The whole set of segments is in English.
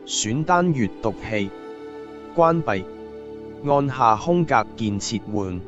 選單閱讀器，關閉，按下空格鍵切換。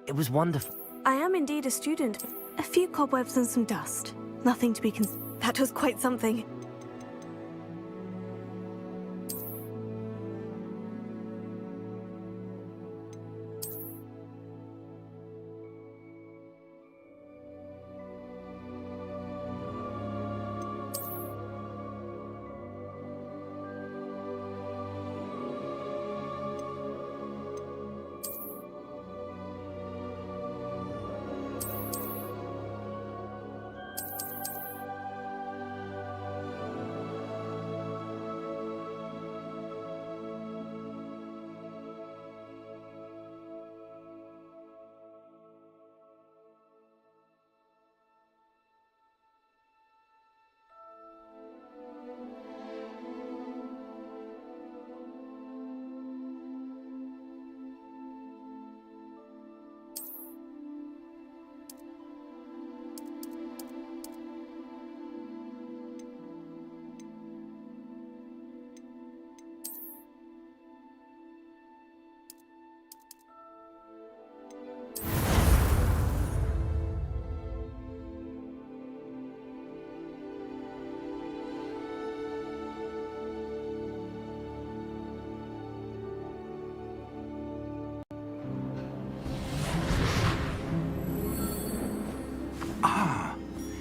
It was wonderful. I am indeed a student. A few cobwebs and some dust. Nothing to be That was quite something.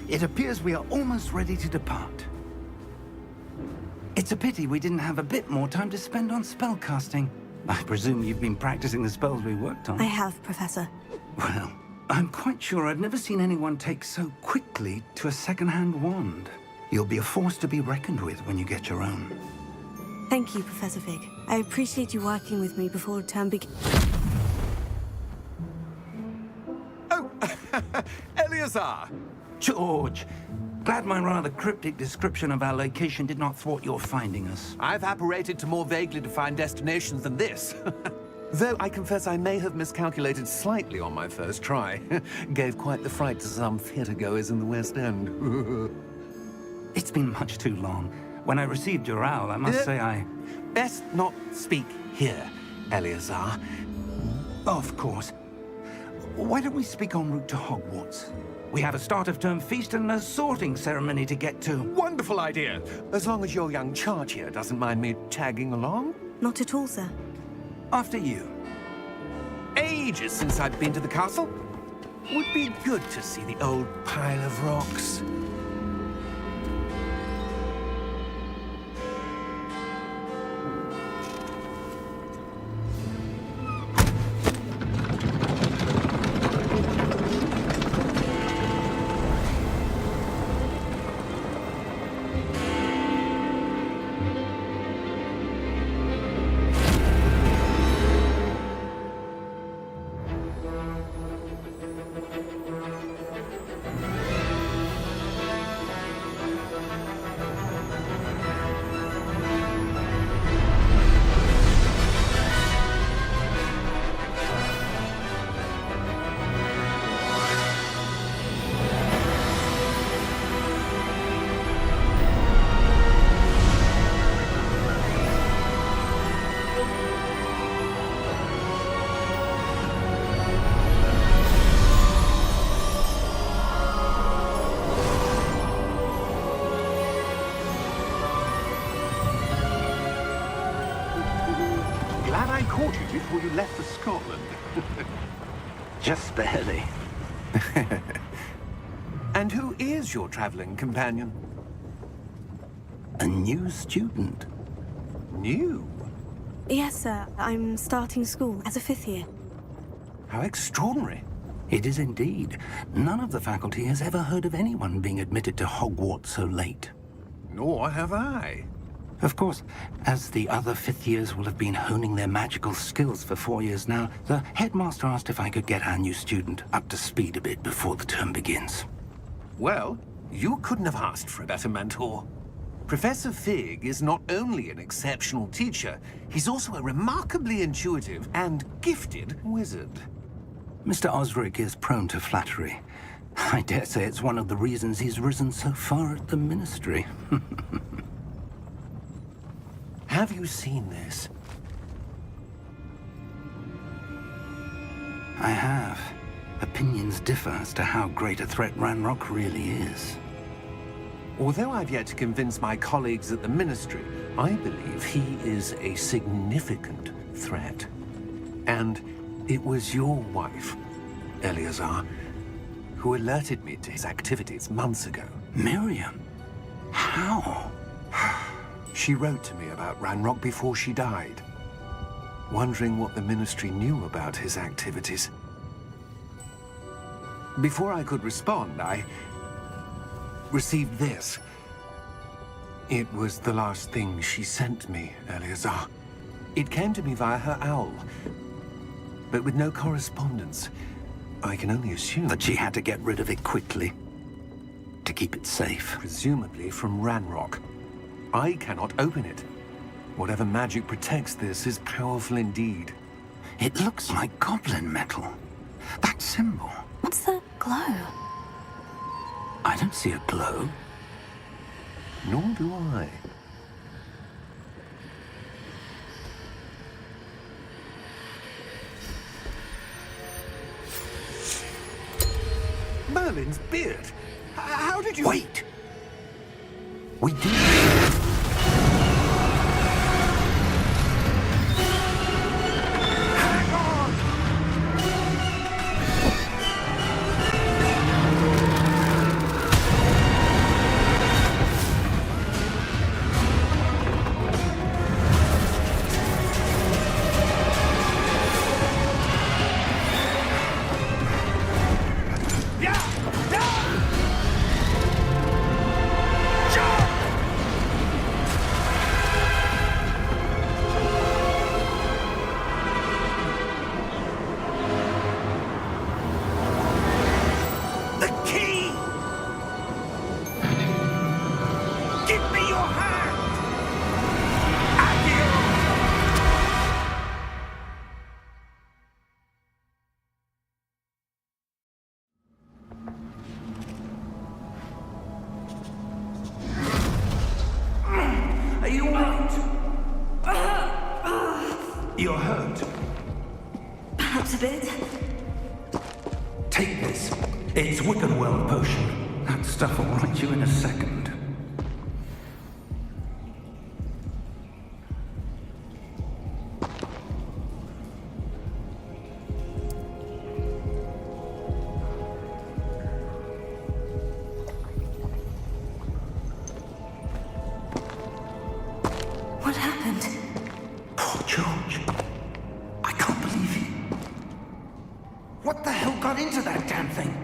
It appears we are almost ready to depart. It's a pity we didn't have a bit more time to spend on spellcasting. I presume you've been practicing the spells we worked on. I have, Professor. Well, I'm quite sure I've never seen anyone take so quickly to a second-hand wand. You'll be a force to be reckoned with when you get your own. Thank you, Professor Fig. I appreciate you working with me before term begins. Oh, Eleazar! George, glad my rather cryptic description of our location did not thwart your finding us. I've apparated to more vaguely defined destinations than this. Though I confess I may have miscalculated slightly on my first try. Gave quite the fright to some theatre-goers in the West End. It's been much too long. When I received your owl, I must say I... Best not speak here, Eleazar. Of course. Why don't we speak en route to Hogwarts? We have a start-of-term feast and a sorting ceremony to get to. Wonderful idea! As long as your young charge here doesn't mind me tagging along. Not at all, sir. After you. Ages since I've been to the castle. Would be good to see the old pile of rocks. Glad I caught you before you left for Scotland. Just barely. And who is your traveling companion? A new student. New? Yes, sir. I'm starting school as a 5th year. How extraordinary. It is indeed. None of the faculty has ever heard of anyone being admitted to Hogwarts so late. Nor have I. Of course, as the other 5th years will have been honing their magical skills for 4 years now, the headmaster asked if I could get our new student up to speed a bit before the term begins. Well, you couldn't have asked for a better mentor. Professor Fig is not only an exceptional teacher, he's also a remarkably intuitive and gifted wizard. Mr. Osric is prone to flattery. I dare say it's one of the reasons he's risen so far at the Ministry. Have you seen this? I have. Opinions differ as to how great a threat Ranrock really is. Although I've yet to convince my colleagues at the Ministry, I believe he is a significant threat. And it was your wife, Eleazar, who alerted me to his activities months ago. Miriam? How? She wrote to me about Ranrock before she died, wondering what the Ministry knew about his activities. Before I could respond, I received this. It was the last thing she sent me, Eleazar. It came to me via her owl, but with no correspondence. I can only assume That she had to get rid of it quickly, to keep it safe. presumably from Ranrock. I cannot open it. Whatever magic protects this is powerful indeed. It looks like goblin metal. That symbol. What's the glow? I don't see a glow. Nor do I. Merlin's beard. How did you... Wait! We do. Hang on! Helps a bit. Take this. It's Wiccanworld potion. That stuff will right you in a second. What happened? Poor George. I can't believe it. What the hell got into that damn thing?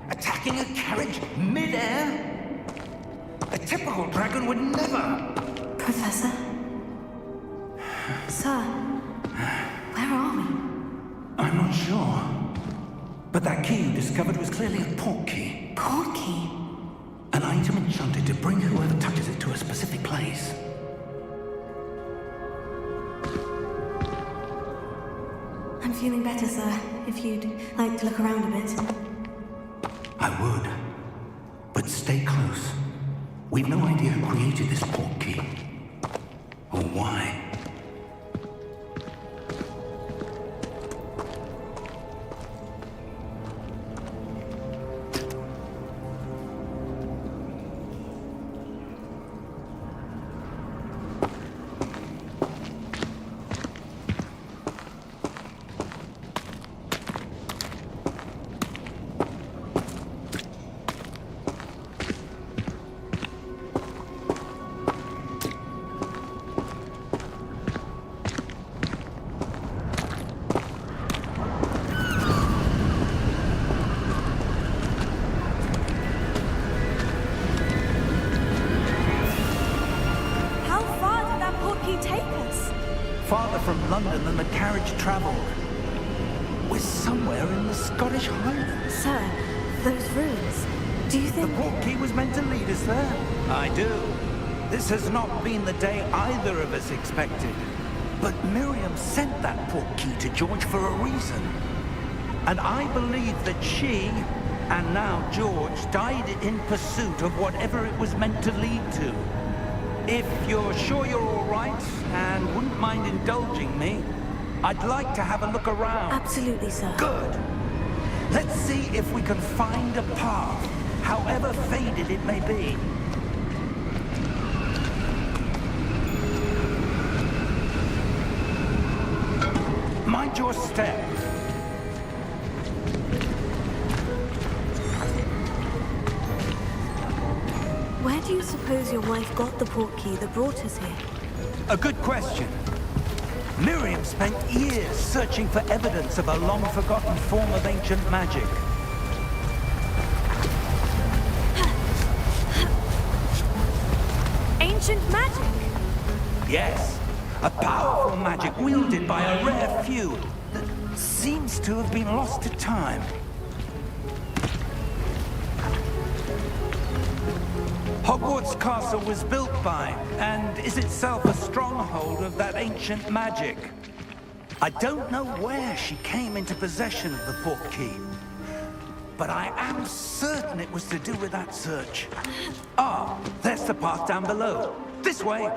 Attacking a carriage mid-air? A typical dragon would never. Professor? Sir? Where are we? I'm not sure. But that key you discovered was clearly a port key. Port key? An item enchanted to bring whoever touches it to a specific place. I'm feeling better, sir. If you'd like to look around a bit. I would. But stay close. We've no idea who created this port key. Or why. Farther from London than the carriage travelled. We're somewhere in the Scottish Highlands. Sir, those ruins. Do you The think... port key was meant to lead us there. I do. This has not been the day either of us expected. But Miriam sent that port key to George for a reason. And I believe that she, and now George, died in pursuit of whatever it was meant to lead to. If you're sure you're all right and wouldn't mind indulging me, I'd like to have a look around. Absolutely, sir. Good. Let's see if we can find a path, however faded it may be. Mind your step. Where do you suppose your wife got the port key that brought us here? A good question. Miriam spent years searching for evidence of a long-forgotten form of ancient magic. Ancient magic? Yes, a powerful magic wielded by a rare few that seems to have been lost to time. Hogwarts Castle was built by, and is itself a stronghold of that ancient magic. I don't know where she came into possession of the port key, but I am certain it was to do with that search. Ah, there's the path down below. This way.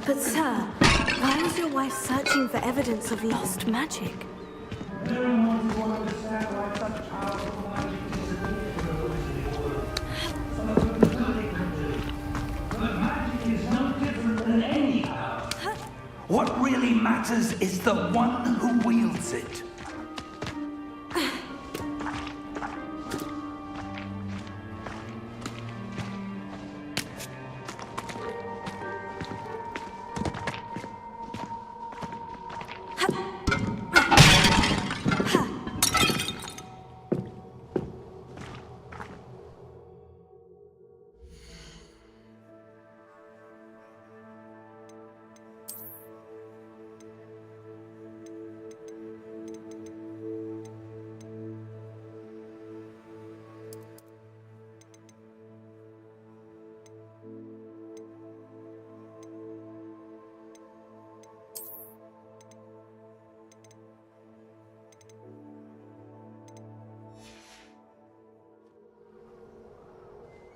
But sir, why was your wife searching for evidence of lost magic? What really matters is the one who wields it.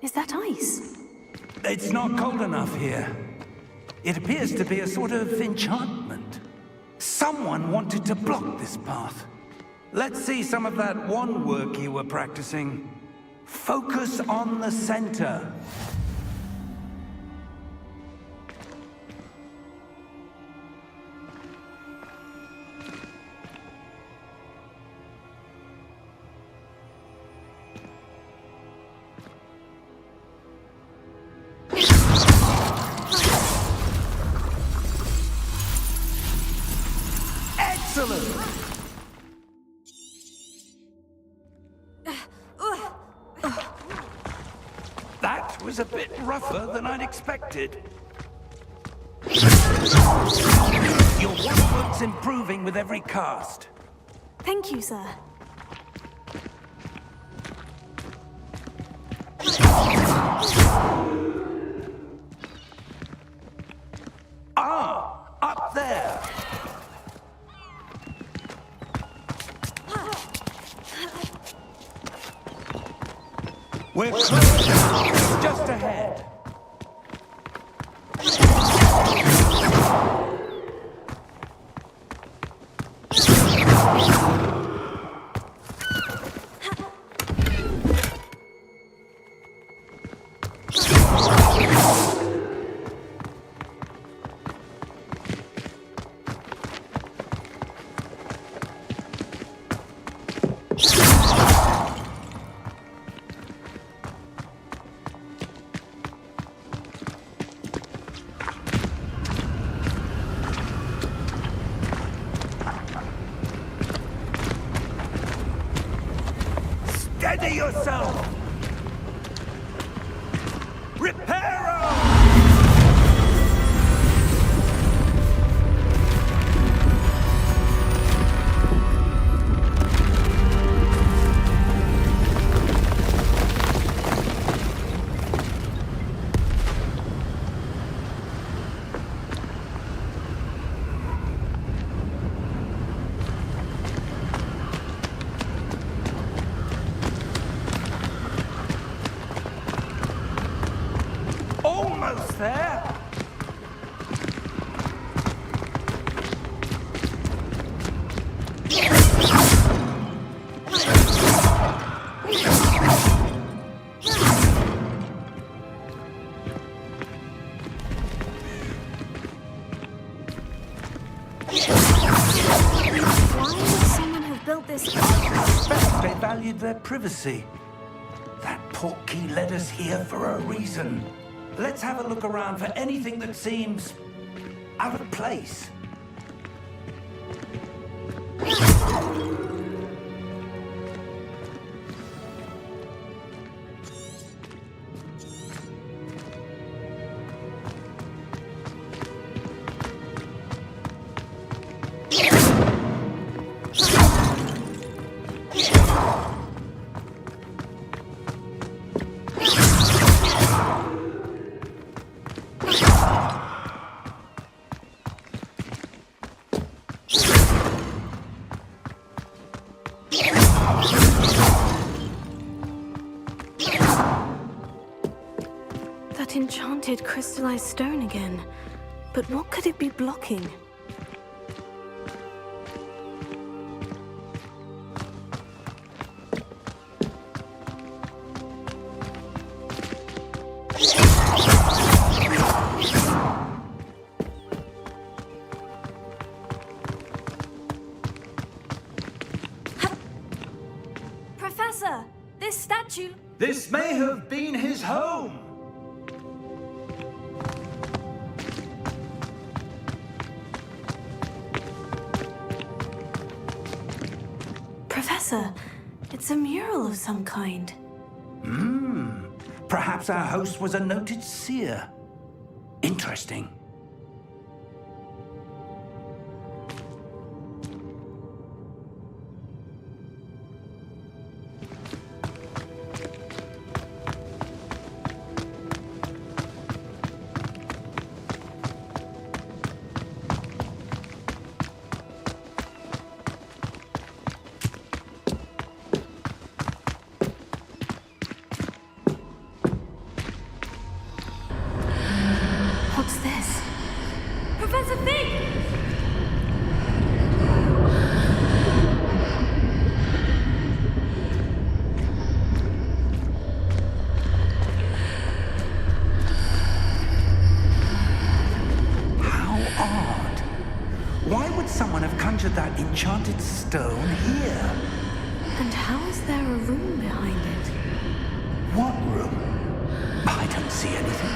Is that ice? It's not cold enough here. It appears to be a sort of enchantment. Someone wanted to block this path. Let's see some of that wand work you were practicing. Focus on the center. Excellent! That was a bit rougher than I'd expected. Your wandwork's improving with every cast. Thank you, sir. Ah, up there. We're close. Just ahead. Steady yourself! Reparo! Almost there. Why would someone have built this? I suspect they valued their privacy. That portkey led us here for a reason. Let's have a look around for anything that seems out of place. That enchanted crystallized stone again. But what could it be blocking? Professor, this statue... This may have been his home. Professor, it's a mural of some kind. Perhaps our host was a noted seer. Interesting. What's this? a room behind it. What room? I don't see anything.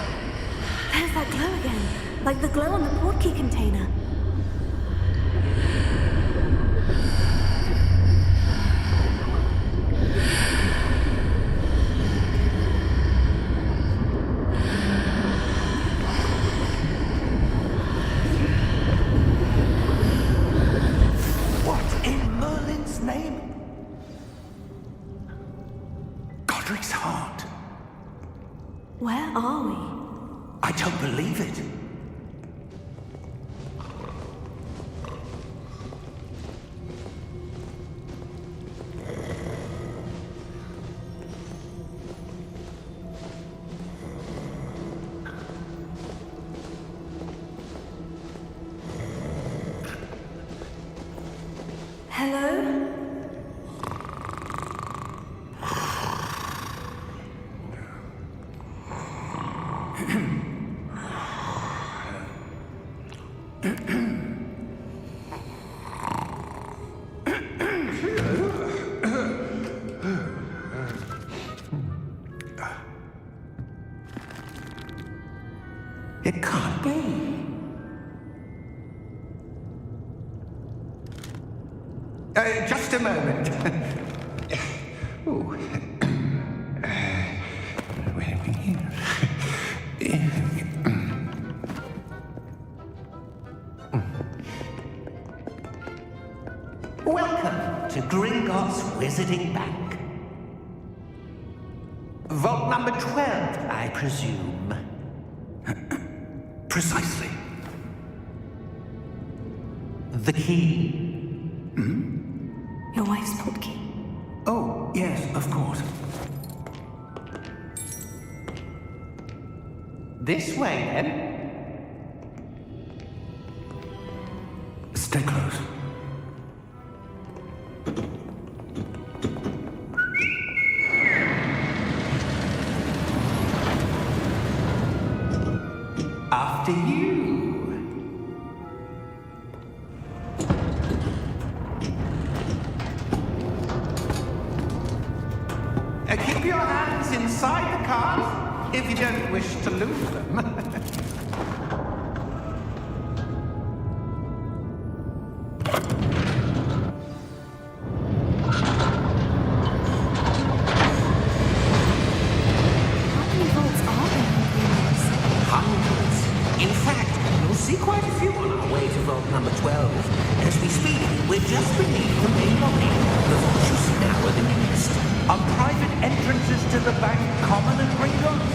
There's that glow again, like the glow on the portkey container. What in Merlin's name? Godric's heart. Where are we? I don't believe it. Hello? It can't be. Just a moment. Ooh. Wait a minute. Welcome to Gringotts Wizarding Bank. Vault number 12, I presume. Precisely. The key. Your wife's portkey. Oh, yes, of course. This way, then. Stay close. After you. Keep your hands inside the cars if you don't wish to lose them. How many vaults are there in Gringotts? Hundreds. In fact, you'll see quite a few on our way to vault number 12. As we speak, we're just beneath the main lobby. The vaults you see now are the newest. Are private entrances to the bank common at Gringotts?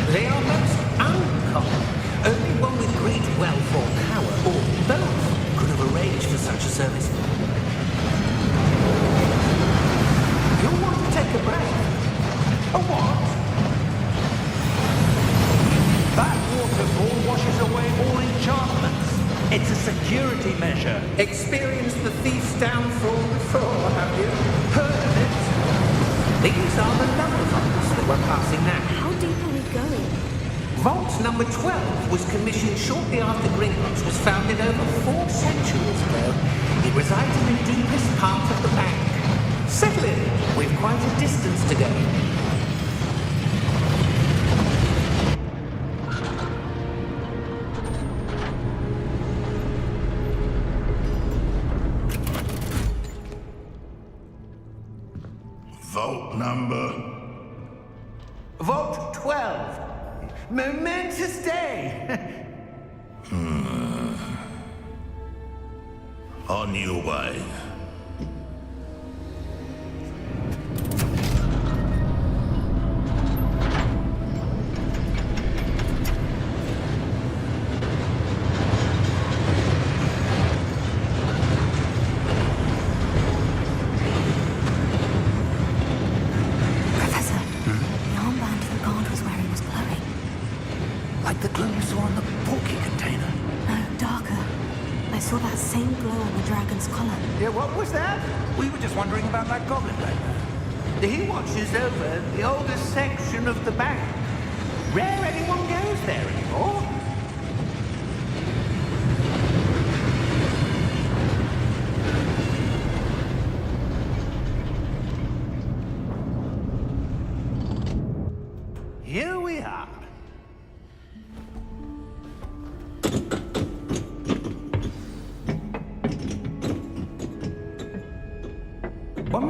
They are most uncommon. Only one with great wealth or power, or both, could have arranged for such a service. You'll want to take a breath. A what? That waterfall washes away all enchantments. It's a security measure. Experienced the thief's downfall before, have you? Heard of it? These are the number vaults that we're passing now. How deep are we going? Vault number 12 was commissioned shortly after Gringotts was founded over 4 centuries ago. It resides in the deepest part of the bank. Settle in. We've quite a distance to go. Vault number. Vault 12. Momentous day. On your way. Professor, the armband the guard was wearing was glowing. Like the glow you saw on the portkey container. No, darker. I saw that same glow on the dragon's collar. Yeah, what was that? We were just wondering about that goblin back there. He watches over the oldest section of the bank. Rare anyone goes there anymore.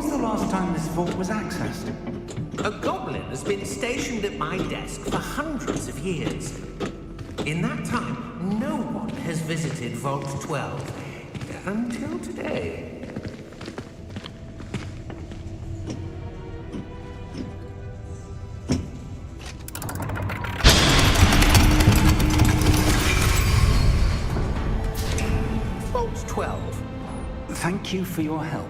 was the last time this vault was accessed? A goblin has been stationed at my desk for hundreds of years. In that time, no one has visited Vault 12 until today. Vault 12. Thank you for your help.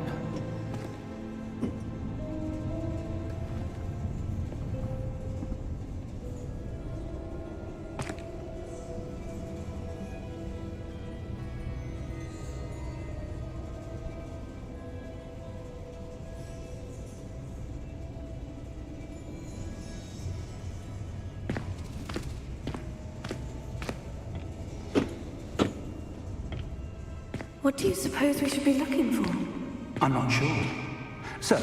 What do you suppose we should be looking for? I'm not sure. So,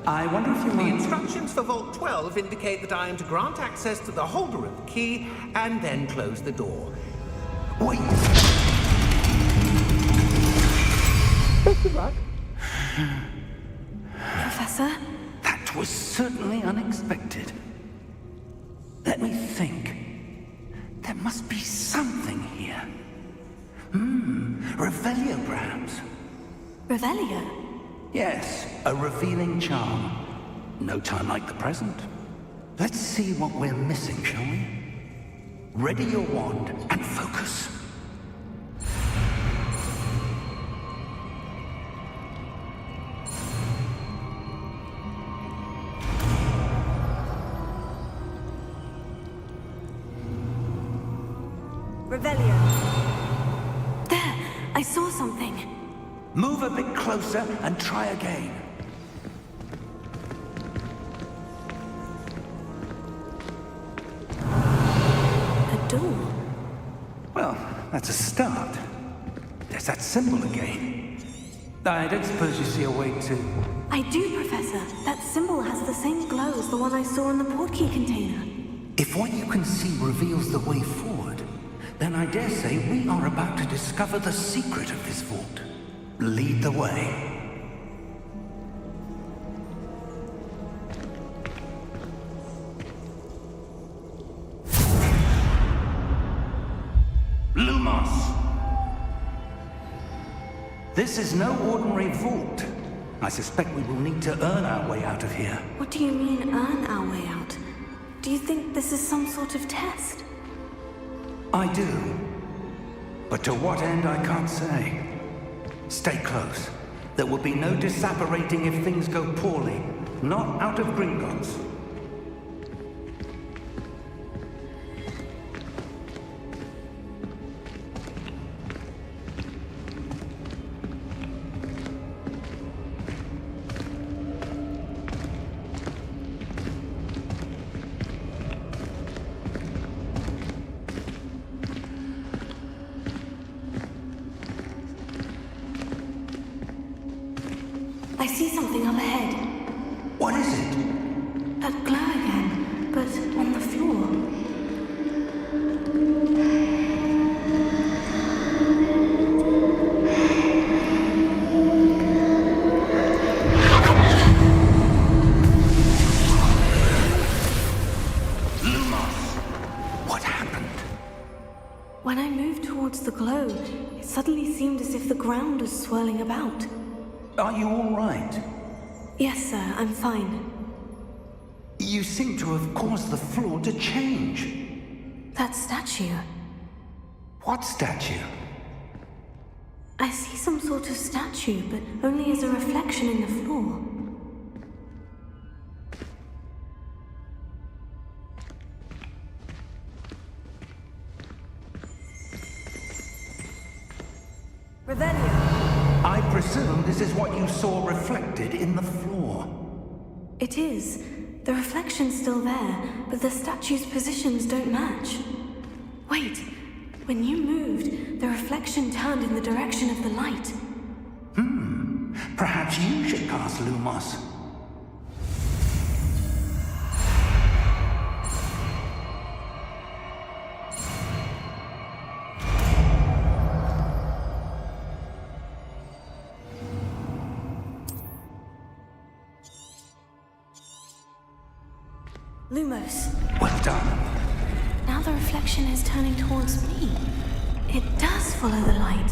I wonder if you The might... instructions for Vault 12 indicate that I am to grant access to the holder of the key and then close the door. Wait! Professor? That was certainly unexpected. Let me think. There must be something here. Reveliograms. Revelio? Yes, a revealing charm. No time like the present. Let's see what we're missing, shall we? Ready your wand and focus. Revelio. There! I saw something. Move a bit closer and try again. A door. Well, that's a start. There's that symbol again. I don't suppose you see a way to... I do, Professor. That symbol has the same glow as the one I saw in the portkey container. If what you can see reveals the way forward, then I dare say we are about to discover the secret of this vault. Lead the way. Lumos! This is no ordinary vault. I suspect we will need to earn our way out of here. What do you mean, earn our way out? Do you think this is some sort of test? I do. But to what end, I can't say. Stay close. There will be no disapparating if things go poorly. Not out of Gringotts. I see something up ahead. What is it? That glow again, but on the floor. Lumos! What happened? When I moved towards the glow, it suddenly seemed as if the ground was swirling about. Are you all right? Yes, sir, I'm fine. You seem to have caused the floor to change. That statue. What statue? I see some sort of statue, but only as a reflection in the floor. Revelio. I presume this is what you saw reflected in the floor. It is. The reflection's still there, but the statue's positions don't match. Wait. When you moved, the reflection turned in the direction of the light. Perhaps you should cast Lumos. Lumos. Well done. Now the reflection is turning towards me. It does follow the light.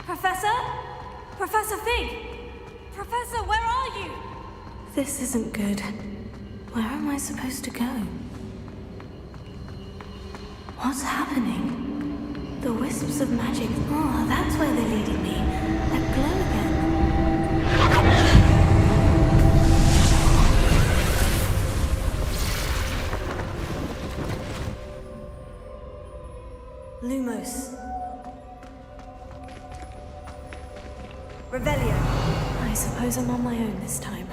Professor? Professor Fig! Professor, where are you? This isn't good. Where am I supposed to go? What's happening? The wisps of magic. Oh, that's where they're leading me. That glow again. Lumos. Revelio. I suppose I'm on my own this time.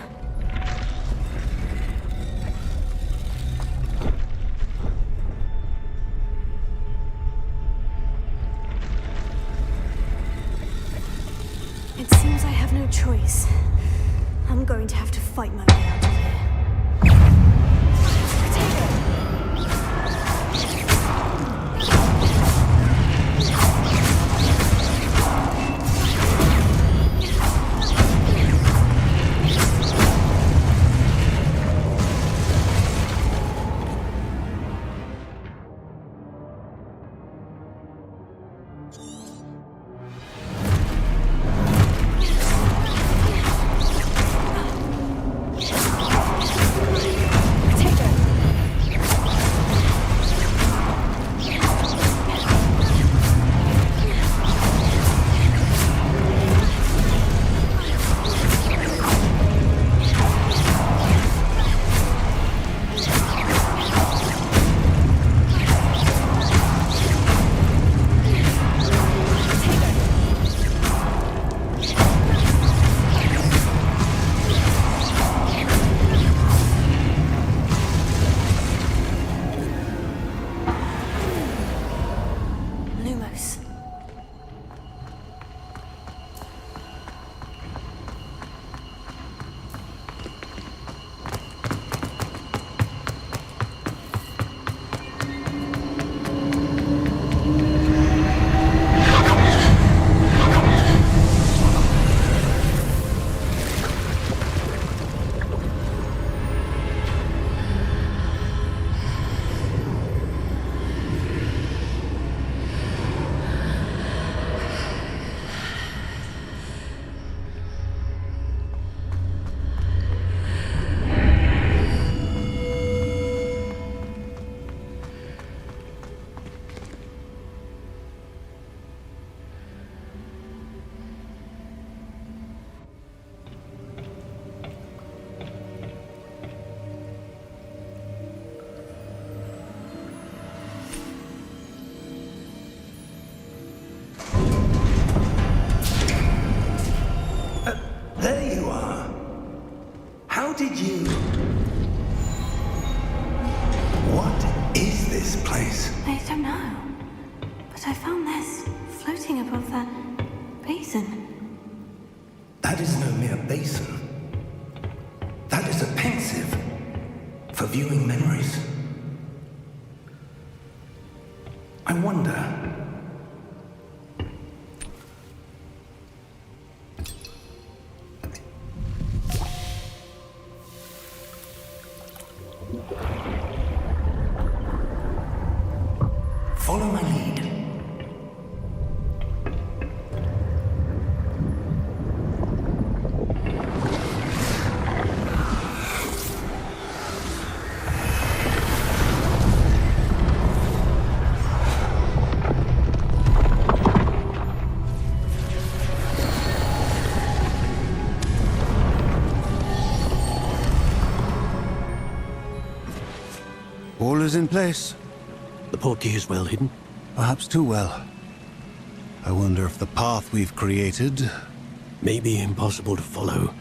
It seems I have no choice. I'm going to have to fight my way out of here. There you are. How did you... What is this place? I don't know. But I found this floating above that basin. That is no mere basin. That is a pensive for viewing memories. I wonder... Follow my lead. All is in place. The portkey is well hidden. Perhaps too well. I wonder if the path we've created... May be impossible to follow.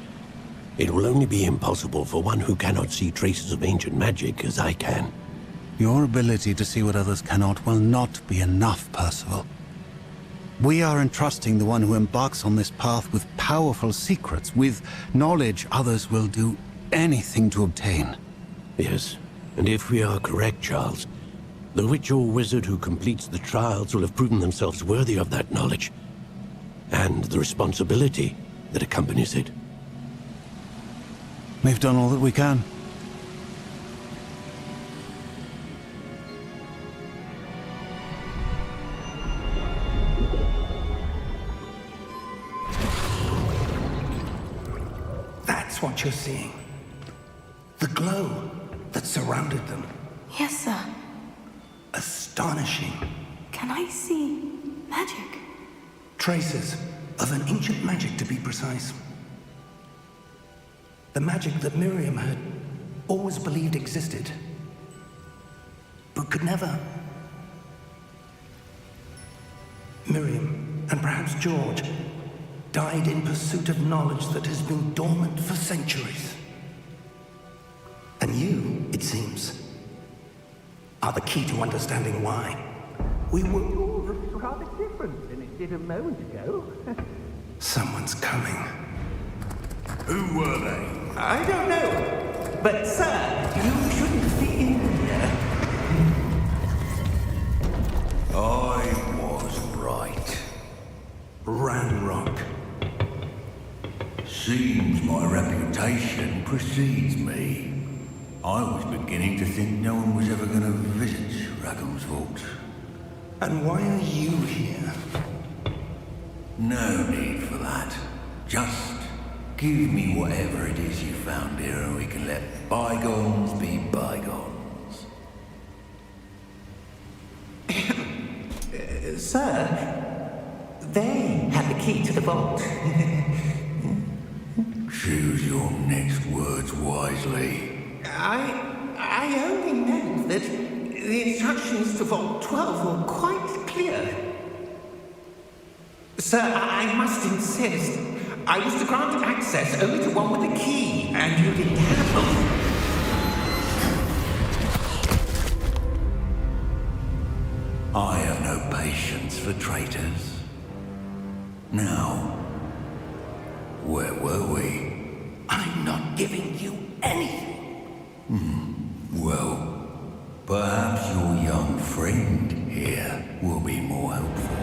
It will only be impossible for one who cannot see traces of ancient magic as I can. Your ability to see what others cannot will not be enough, Percival. We are entrusting the one who embarks on this path with powerful secrets, with knowledge others will do anything to obtain. Yes, and if we are correct, Charles, the witch or wizard who completes the trials will have proven themselves worthy of that knowledge, and the responsibility that accompanies it. We've done all that we can. That's what you're seeing. The glow that surrounded them. Yes, sir. Astonishing. Can I see magic? Traces of an ancient magic, to be precise. The magic that Miriam had always believed existed, but could never. Miriam, and perhaps George, died in pursuit of knowledge that has been dormant for centuries. And you, it seems, are the key to understanding why. We were... Looks rather different than it did a moment ago. Someone's coming. Who were they? I don't know. But, sir, you shouldn't be in here. I was right. Ranrock. Seems my reputation precedes me. I was beginning to think no one was ever going to visit Rackham's vault. And why are you here? No need for that. Just give me whatever it is you found here and we can let bygones be bygones. Sir, they had the key to the vault. Choose your next words wisely. I only meant that the instructions to Vault 12 were quite clear. Sir, I must insist. I was to grant access only to one with the key, and you didn't have them. I have no patience for traitors. Now, where were we? I'm not giving you anything. Well, perhaps your young friend here will be more helpful.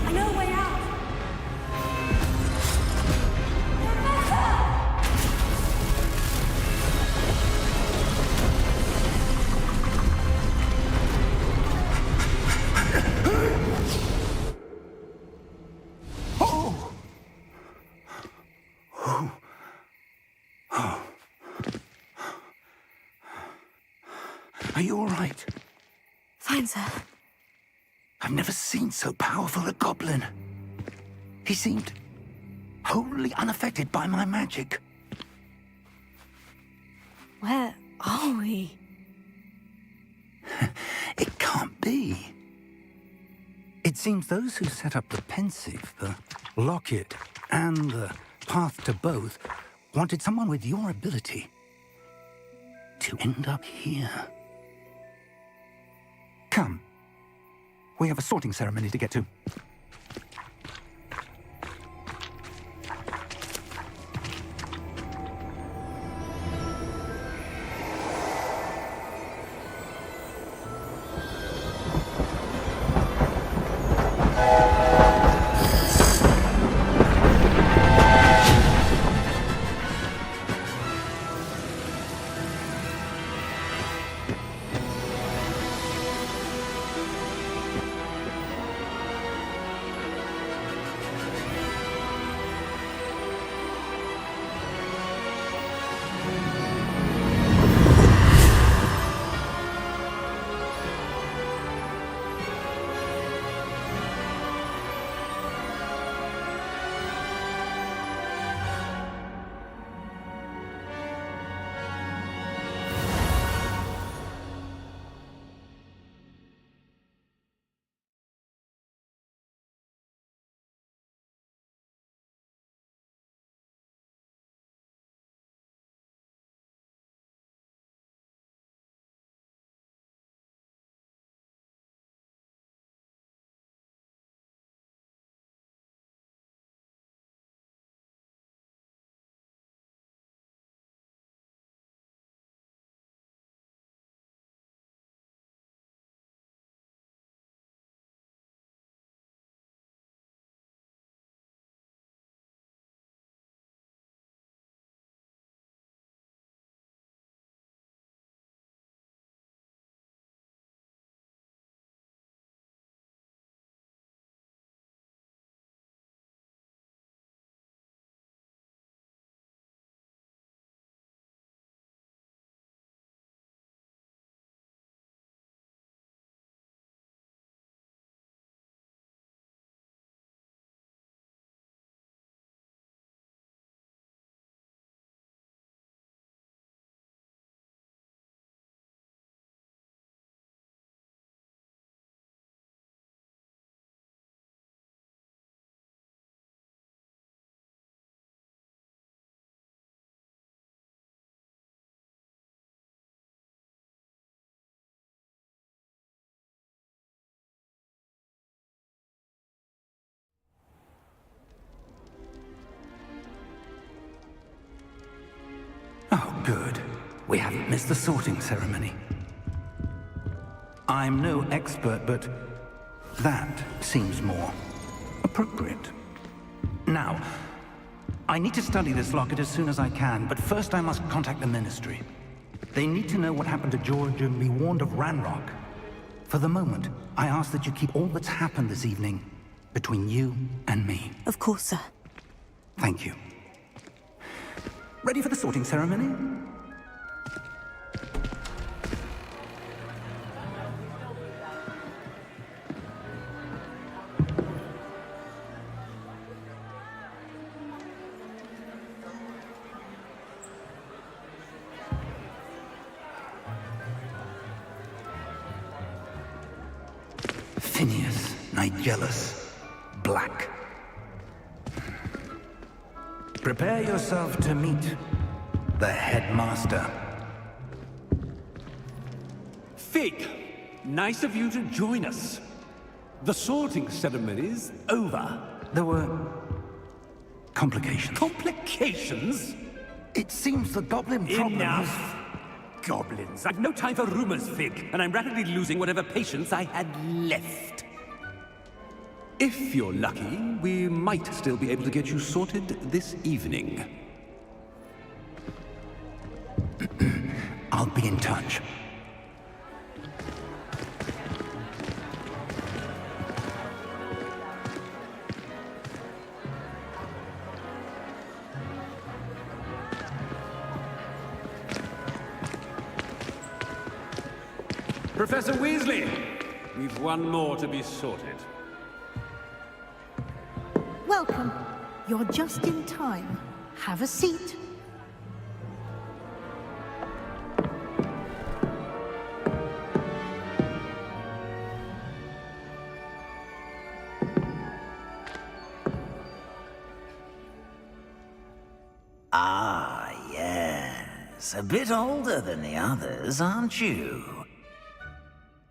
I know a way out. Are you all right? Fine, sir. I've never seen so powerful a goblin. He seemed wholly unaffected by my magic. Where are we? It can't be. It seems those who set up the pensive, the locket, and the path to both wanted someone with your ability to end up here. Come. We have a sorting ceremony to get to. Oh, good. We haven't missed the sorting ceremony. I'm no expert, but that seems more appropriate. Now, I need to study this locket as soon as I can, but first I must contact the Ministry. They need to know what happened to George and be warned of Ranrock. For the moment, I ask that you keep all that's happened this evening between you and me. Of course, sir. Thank you. Ready for the sorting ceremony? Phineas, Nigellus, Black. Prepare yourself to meet the headmaster. Fig, nice of you to join us. The sorting ceremony's over. There were complications. Complications? It seems the goblin problem Enough! Goblins. I've no time for rumors, Fig, and I'm rapidly losing whatever patience I had left. If you're lucky, we might still be able to get you sorted this evening. I'll be in touch. Professor Weasley, we've one more to be sorted. Welcome. You're just in time. Have a seat. Ah, yes. A bit older than the others, aren't you?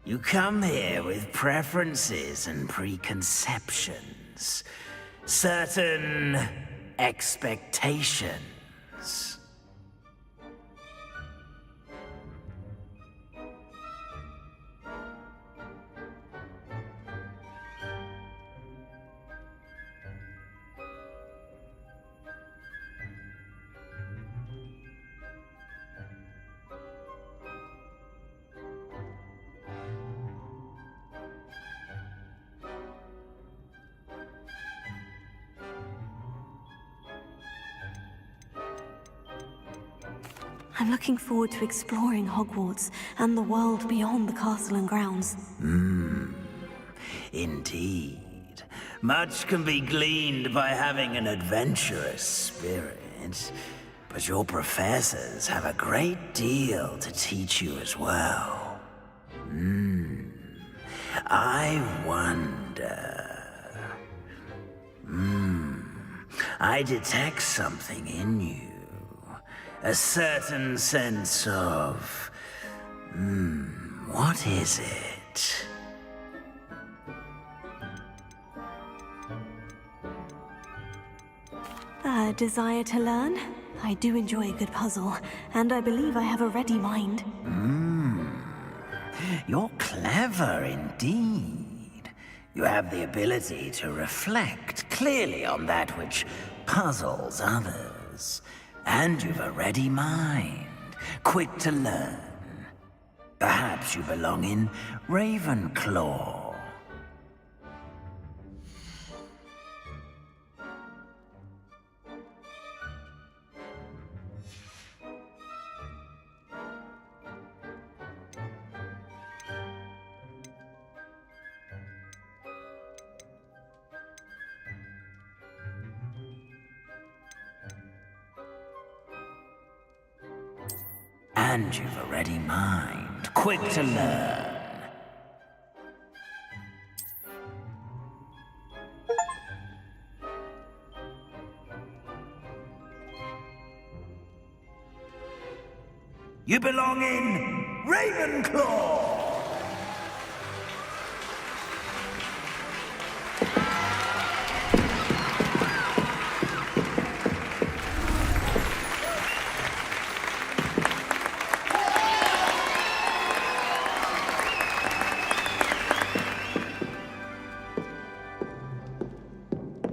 You come here with preferences and preconceptions. Certain expectations. I'm looking forward to exploring Hogwarts and the world beyond the castle and grounds. Indeed. Much can be gleaned by having an adventurous spirit, but your professors have a great deal to teach you as well. I wonder... I detect something in you. A certain sense of... what is it? A desire to learn? I do enjoy a good puzzle, and I believe I have a ready mind. You're clever indeed. You have the ability to reflect clearly on that which puzzles others. And you've a ready mind, quick to learn. Perhaps you belong in Ravenclaw. And you've a ready mind, quick to learn. You belong in Ravenclaw!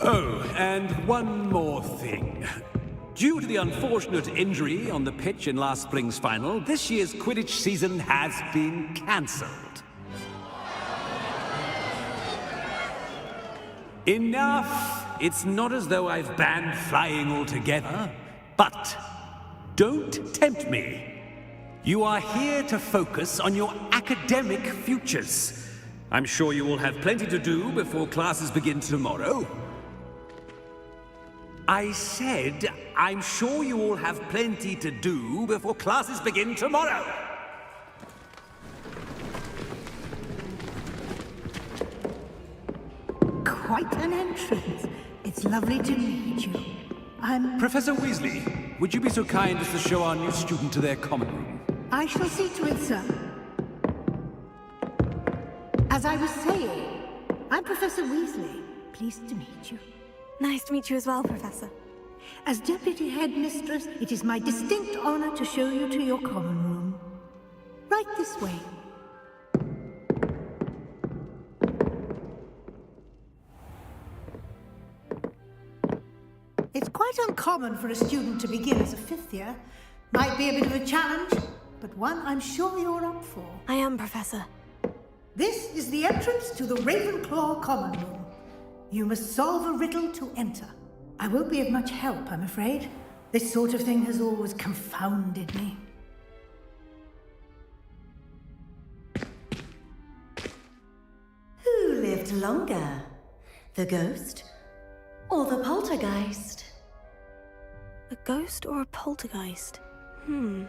Oh, and one more thing. Due to the unfortunate injury on the pitch in last spring's final, this year's Quidditch season has been cancelled. Enough! It's not as though I've banned flying altogether, but don't tempt me. You are here to focus on your academic futures. I'm sure you will have plenty to do before classes begin tomorrow. I said, I'm sure you all have plenty to do before classes begin tomorrow. Quite an entrance. It's lovely to meet you. Professor Weasley, would you be so kind as to show our new student to their common room? I shall see to it, sir. As I was saying, I'm Professor Weasley. Pleased to meet you. Nice to meet you as well, Professor. As Deputy Headmistress, it is my distinct honor to show you to your common room. Right this way. It's quite uncommon for a student to begin as a fifth year. Might be a bit of a challenge, but one I'm sure you're up for. I am, Professor. This is the entrance to the Ravenclaw common room. You must solve a riddle to enter. I won't be of much help, I'm afraid. This sort of thing has always confounded me. Who lived longer? The ghost or the poltergeist? A ghost or a poltergeist? A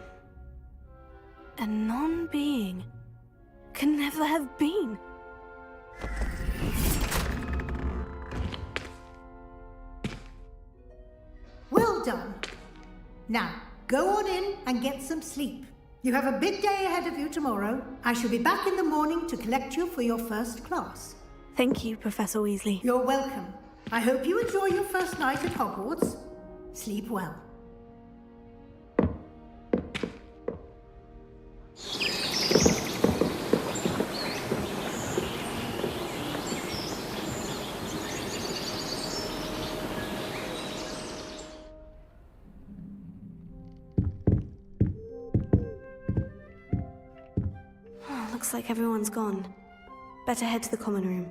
non-being can never have been. Well done. Now, go on in and get some sleep. You have a big day ahead of you tomorrow. I shall be back in the morning to collect you for your first class. Thank you, Professor Weasley. You're welcome. I hope you enjoy your first night at Hogwarts. Sleep well. Looks like everyone's gone. Better head to the common room.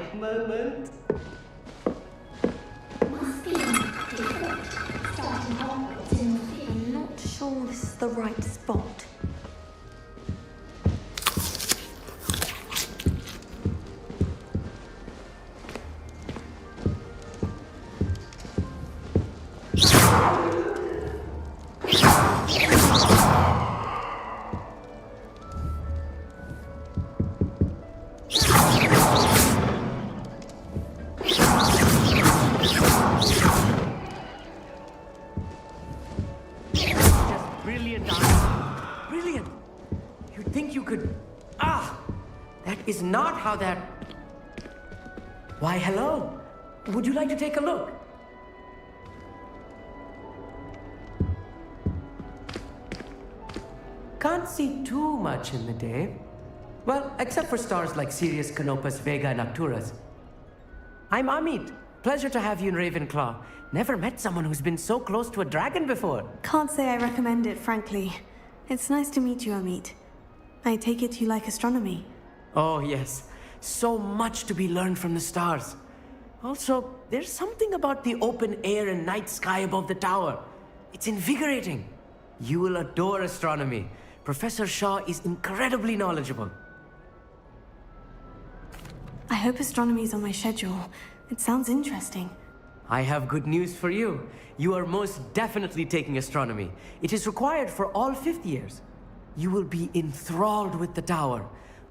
right moment. Must be different. Starting upwards in the field. I'm not sure this is the right spot. Brilliant! You'd think you could... That is not how that... Why, hello. Would you like to take a look? Can't see too much in the day. Well, except for stars like Sirius, Canopus, Vega, and Arcturus. I'm Amit. Pleasure to have you in Ravenclaw. Never met someone who's been so close to a dragon before. Can't say I recommend it, frankly. It's nice to meet you, Amit. I take it you like astronomy. Oh, yes. So much to be learned from the stars. Also, there's something about the open air and night sky above the tower. It's invigorating. You will adore astronomy. Professor Shaw is incredibly knowledgeable. I hope astronomy's on my schedule. It sounds interesting. I have good news for you. You are most definitely taking astronomy. It is required for all fifth years. You will be enthralled with the tower.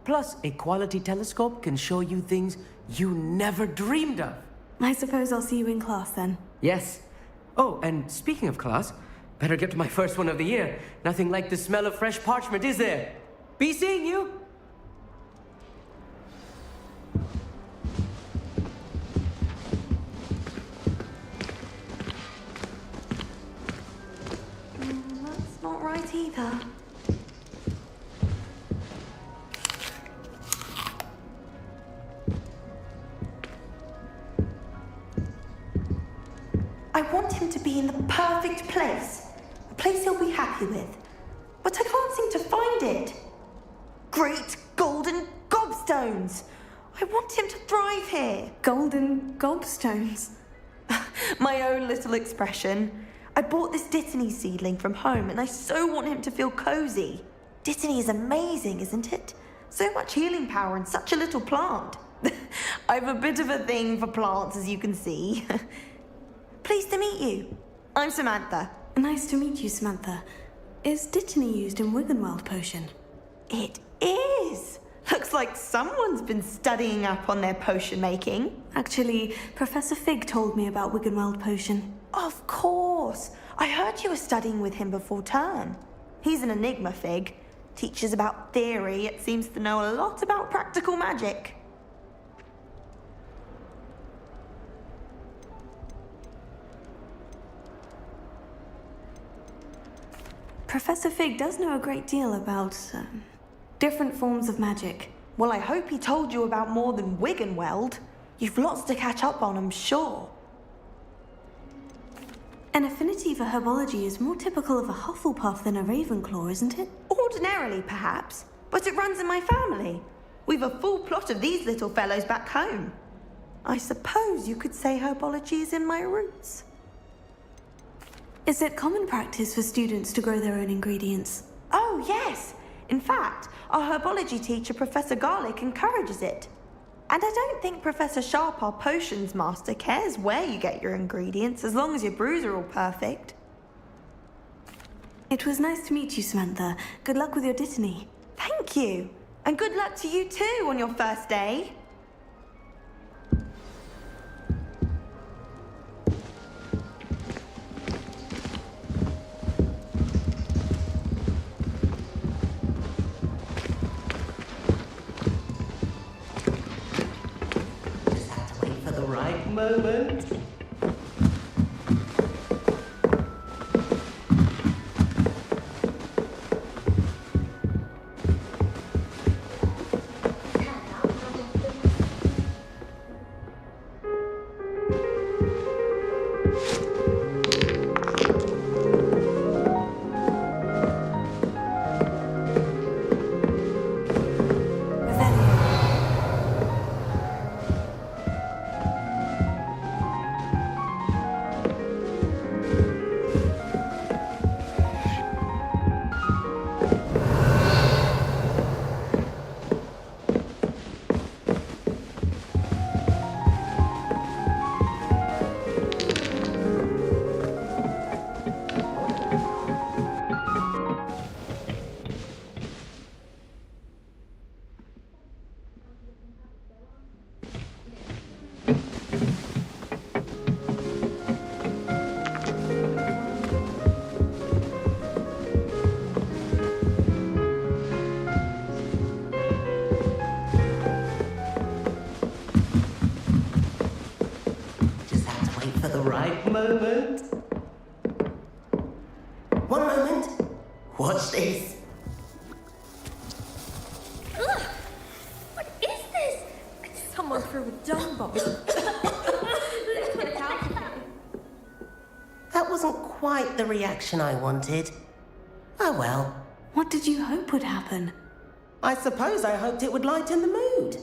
Plus, a quality telescope can show you things you never dreamed of. I suppose I'll see you in class then. Yes. Oh, and speaking of class, better get to my first one of the year. Nothing like the smell of fresh parchment, is there? Be seeing you! That's not right either. I want him to be in the perfect place. A place he'll be happy with. But I can't seem to find it. Great golden gobstones! I want him to thrive here. Golden gobstones. My own little expression. I bought this Dittany seedling from home and I so want him to feel cozy. Dittany is amazing, isn't it? So much healing power in such a little plant. I have a bit of a thing for plants, as you can see. Pleased to meet you. I'm Samantha. Nice to meet you, Samantha. Is Dittany used in Wiggenweld potion? It is. Looks like someone's been studying up on their potion making. Actually, Professor Fig told me about Wiggenweld potion. Of course. I heard you were studying with him before term. He's an enigma, Fig. Teaches about theory, yet seems to know a lot about practical magic. Professor Fig does know a great deal about different forms of magic. Well, I hope he told you about more than Wiggenweld. You've lots to catch up on, I'm sure. An affinity for herbology is more typical of a Hufflepuff than a Ravenclaw, isn't it? Ordinarily, perhaps, but it runs in my family. We've a full plot of these little fellows back home. I suppose you could say herbology is in my roots. Is it common practice for students to grow their own ingredients? Oh, yes. In fact, our herbology teacher, Professor Garlick, encourages it. And I don't think Professor Sharp, our potions master, cares where you get your ingredients, as long as your brews are all perfect. It was nice to meet you, Samantha. Good luck with your Dittany. Thank you. And good luck to you too on your first day. Right moment. right moment. One moment. Watch this. Ugh! What is this? Someone threw a dung bomb. Let's put it out. That wasn't quite the reaction I wanted. Oh well. What did you hope would happen? I suppose I hoped it would lighten the mood.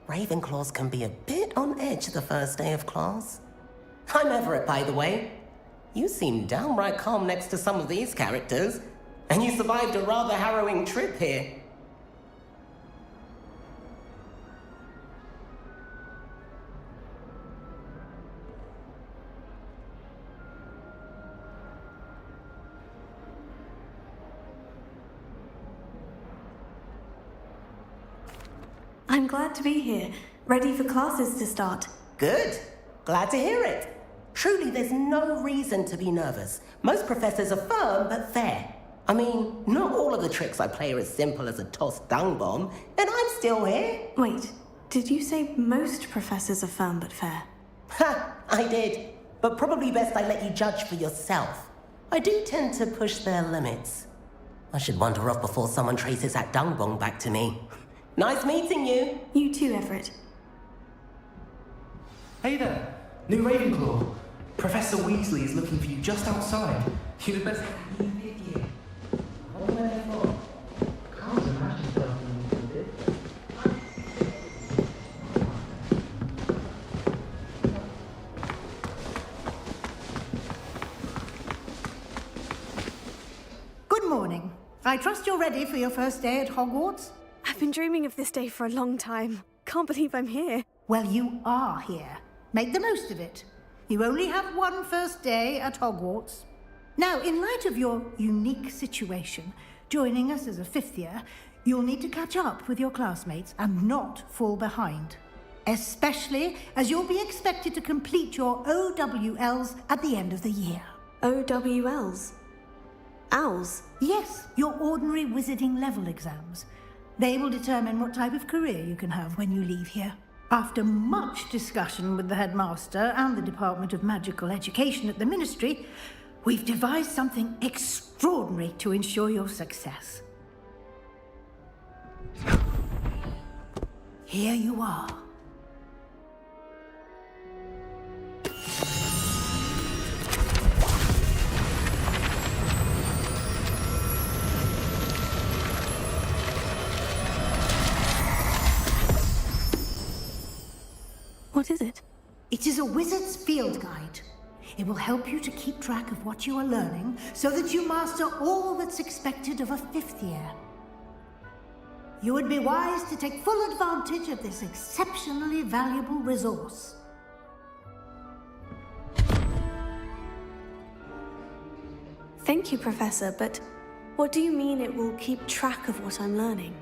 Ravenclaws can be a bit on edge the first day of class. I'm Everett, by the way. You seem downright calm next to some of these characters, and you survived a rather harrowing trip here. I'm glad to be here, ready for classes to start. Good. Glad to hear it. Truly, there's no reason to be nervous. Most professors are firm but fair. I mean, not all of the tricks I play are as simple as a tossed dung bomb, and I'm still here. Wait, did you say most professors are firm but fair? Ha! I did. But probably best I let you judge for yourself. I do tend to push their limits. I should wander off before someone traces that dung bomb back to me. Nice meeting you. You too, Everett. Hey there, new Ravenclaw. Professor Weasley is looking for you just outside. You're the best. Good morning. I trust you're ready for your first day at Hogwarts? I've been dreaming of this day for a long time. Can't believe I'm here. Well, you are here. Make the most of it. You only have one first day at Hogwarts. Now, in light of your unique situation, joining us as a fifth year, you'll need to catch up with your classmates and not fall behind. Especially as you'll be expected to complete your OWLs at the end of the year. OWLs? Owls? Yes, your ordinary wizarding level exams. They will determine what type of career you can have when you leave here. After much discussion with the headmaster and the Department of Magical Education at the Ministry, we've devised something extraordinary to ensure your success. Here you are. What is it? It is a wizard's field guide. It will help you to keep track of what you are learning so that you master all that's expected of a fifth year. You would be wise to take full advantage of this exceptionally valuable resource. Thank you, Professor, but what do you mean it will keep track of what I'm learning?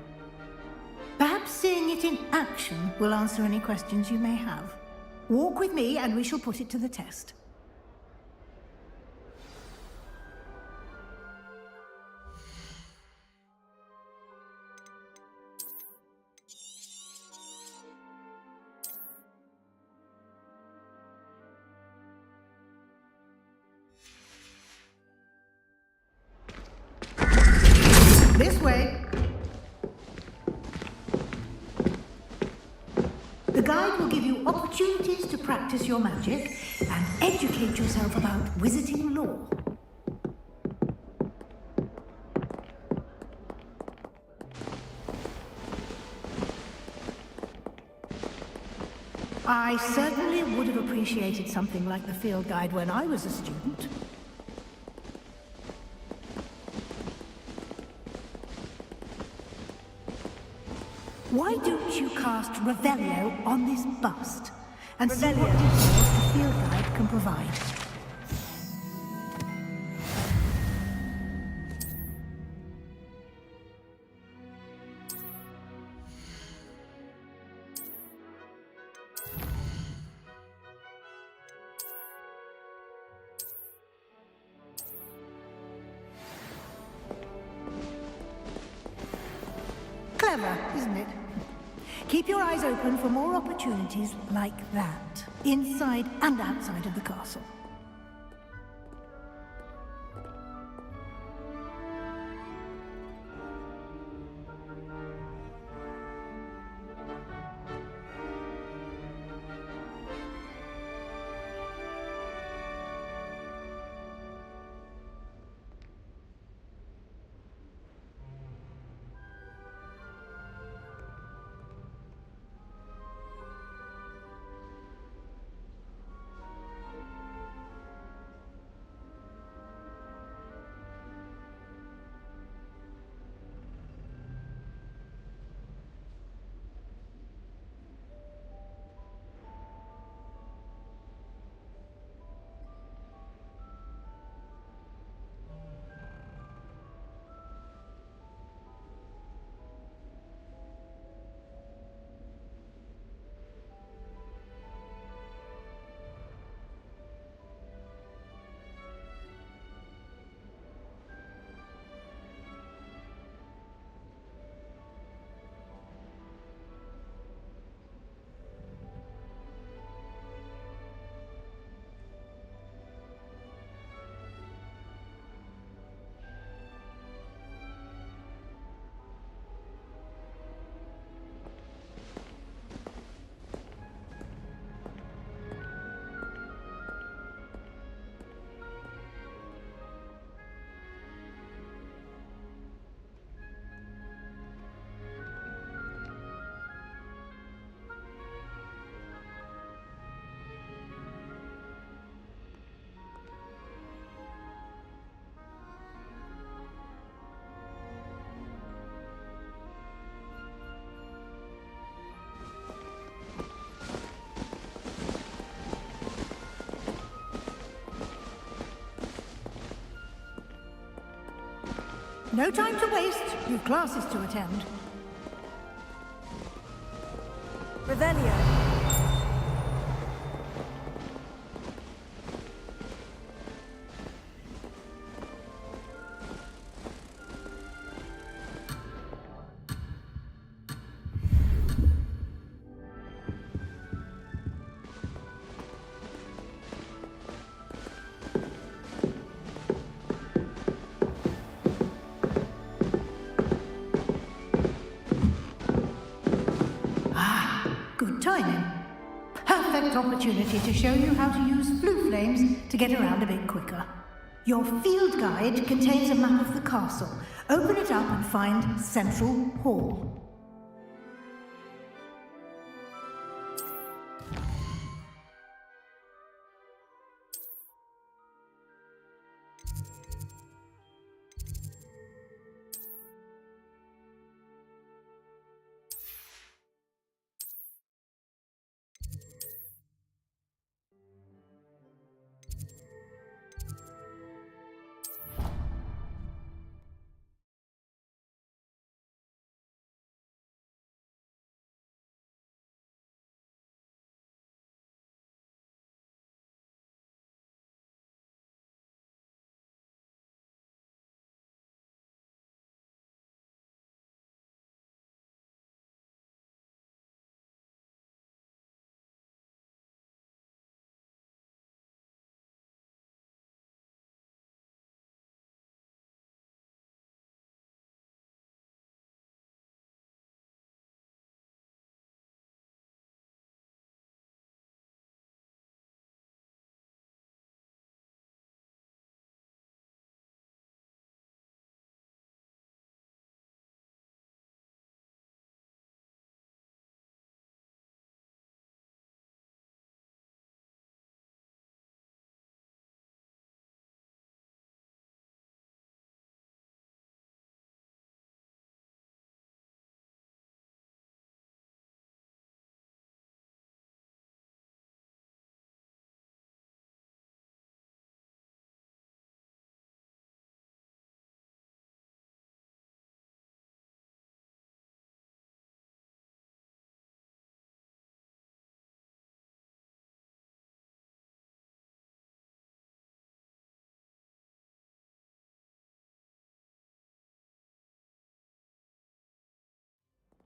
Perhaps seeing it in action will answer any questions you may have. Walk with me and we shall put it to the test. This way. The guide will give you opportunities to practice your magic and educate yourself about wizarding lore. I certainly would have appreciated something like the field guide when I was a student. Why don't you cast Revelio on this bust and see what details the field guide can provide? Clever, isn't it? Keep your eyes open for more opportunities like that, inside and outside of the castle. No time to waste. You've classes to attend. Revelio. Good timing. Perfect opportunity to show you how to use flue flames to get around a bit quicker. Your field guide contains a map of the castle. Open it up and find Central Hall.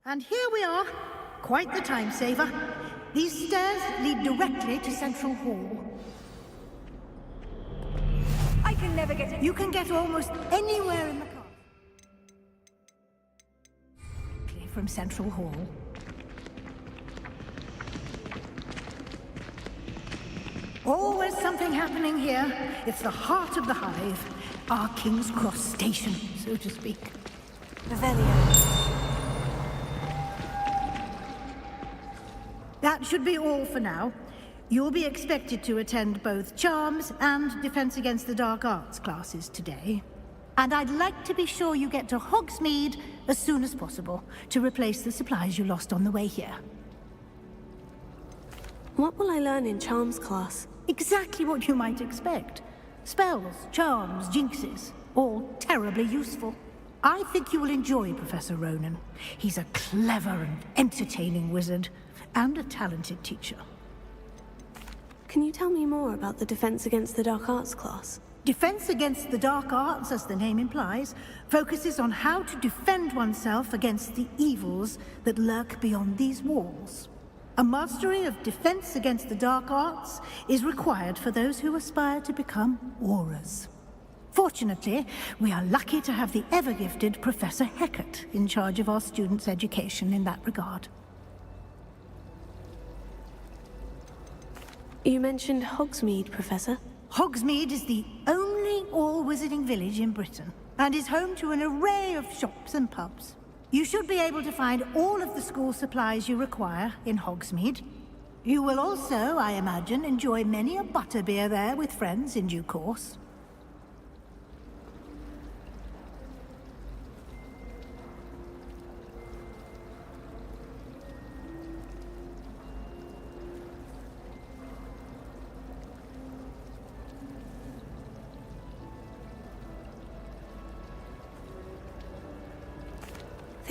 And here we are. Quite the time saver. These stairs lead directly to Central Hall. I can never get it. You can get almost anywhere in the car. Clear from Central Hall. Always something happening here. It's the heart of the hive. Our King's Cross station, so to speak. Revelio. That should be all for now. You'll be expected to attend both Charms and Defense Against the Dark Arts classes today. And I'd like to be sure you get to Hogsmeade as soon as possible to replace the supplies you lost on the way here. What will I learn in Charms class? Exactly what you might expect. Spells, charms, jinxes, all terribly useful. I think you will enjoy Professor Ronan. He's a clever and entertaining wizard, and a talented teacher. Can you tell me more about the Defense Against the Dark Arts class? Defense Against the Dark Arts, as the name implies, focuses on how to defend oneself against the evils that lurk beyond these walls. A mastery of Defense Against the Dark Arts is required for those who aspire to become Aurors. Fortunately, we are lucky to have the ever-gifted Professor Hecat in charge of our students' education in that regard. You mentioned Hogsmeade, Professor. Hogsmeade is the only all-wizarding village in Britain, and is home to an array of shops and pubs. You should be able to find all of the school supplies you require in Hogsmeade. You will also, I imagine, enjoy many a butterbeer there with friends in due course.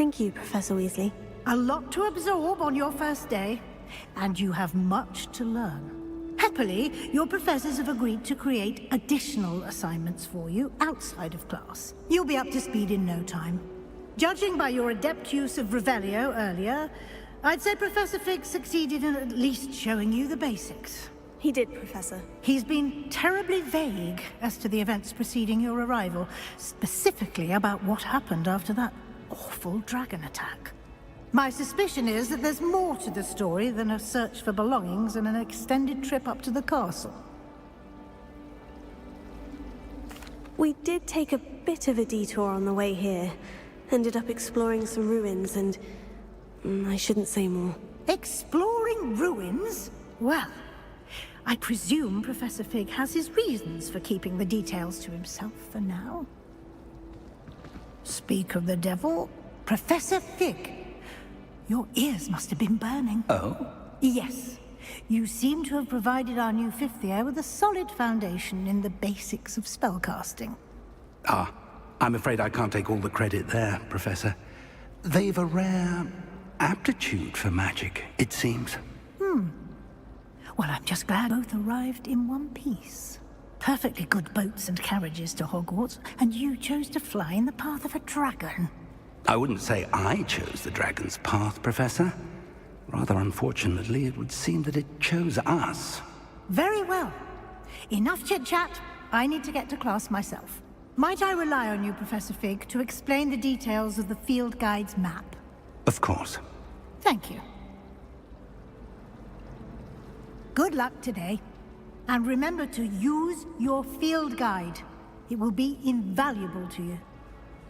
Thank you, Professor Weasley. A lot to absorb on your first day, and you have much to learn. Happily, your professors have agreed to create additional assignments for you outside of class. You'll be up to speed in no time. Judging by your adept use of Revelio earlier, I'd say Professor Fig succeeded in at least showing you the basics. He did, Professor. He's been terribly vague as to the events preceding your arrival, specifically about what happened after that awful dragon attack. My suspicion is that there's more to the story than a search for belongings and an extended trip up to the castle. We did take a bit of a detour on the way here. Ended up exploring some ruins and... I shouldn't say more. Exploring ruins? Well, I presume Professor Fig has his reasons for keeping the details to himself for now. Speak of the devil, Professor Fig. Your ears must have been burning. Oh? Yes. You seem to have provided our new fifth year with a solid foundation in the basics of spellcasting. Ah, I'm afraid I can't take all the credit there, Professor. They've a rare aptitude for magic, it seems. Well, I'm just glad both arrived in one piece. Perfectly good boats and carriages to Hogwarts, and you chose to fly in the path of a dragon. I wouldn't say I chose the dragon's path, Professor. Rather unfortunately, it would seem that it chose us. Very well. Enough chit-chat. I need to get to class myself. Might I rely on you, Professor Fig, to explain the details of the field guide's map? Of course. Thank you. Good luck today. And remember to use your field guide. It will be invaluable to you.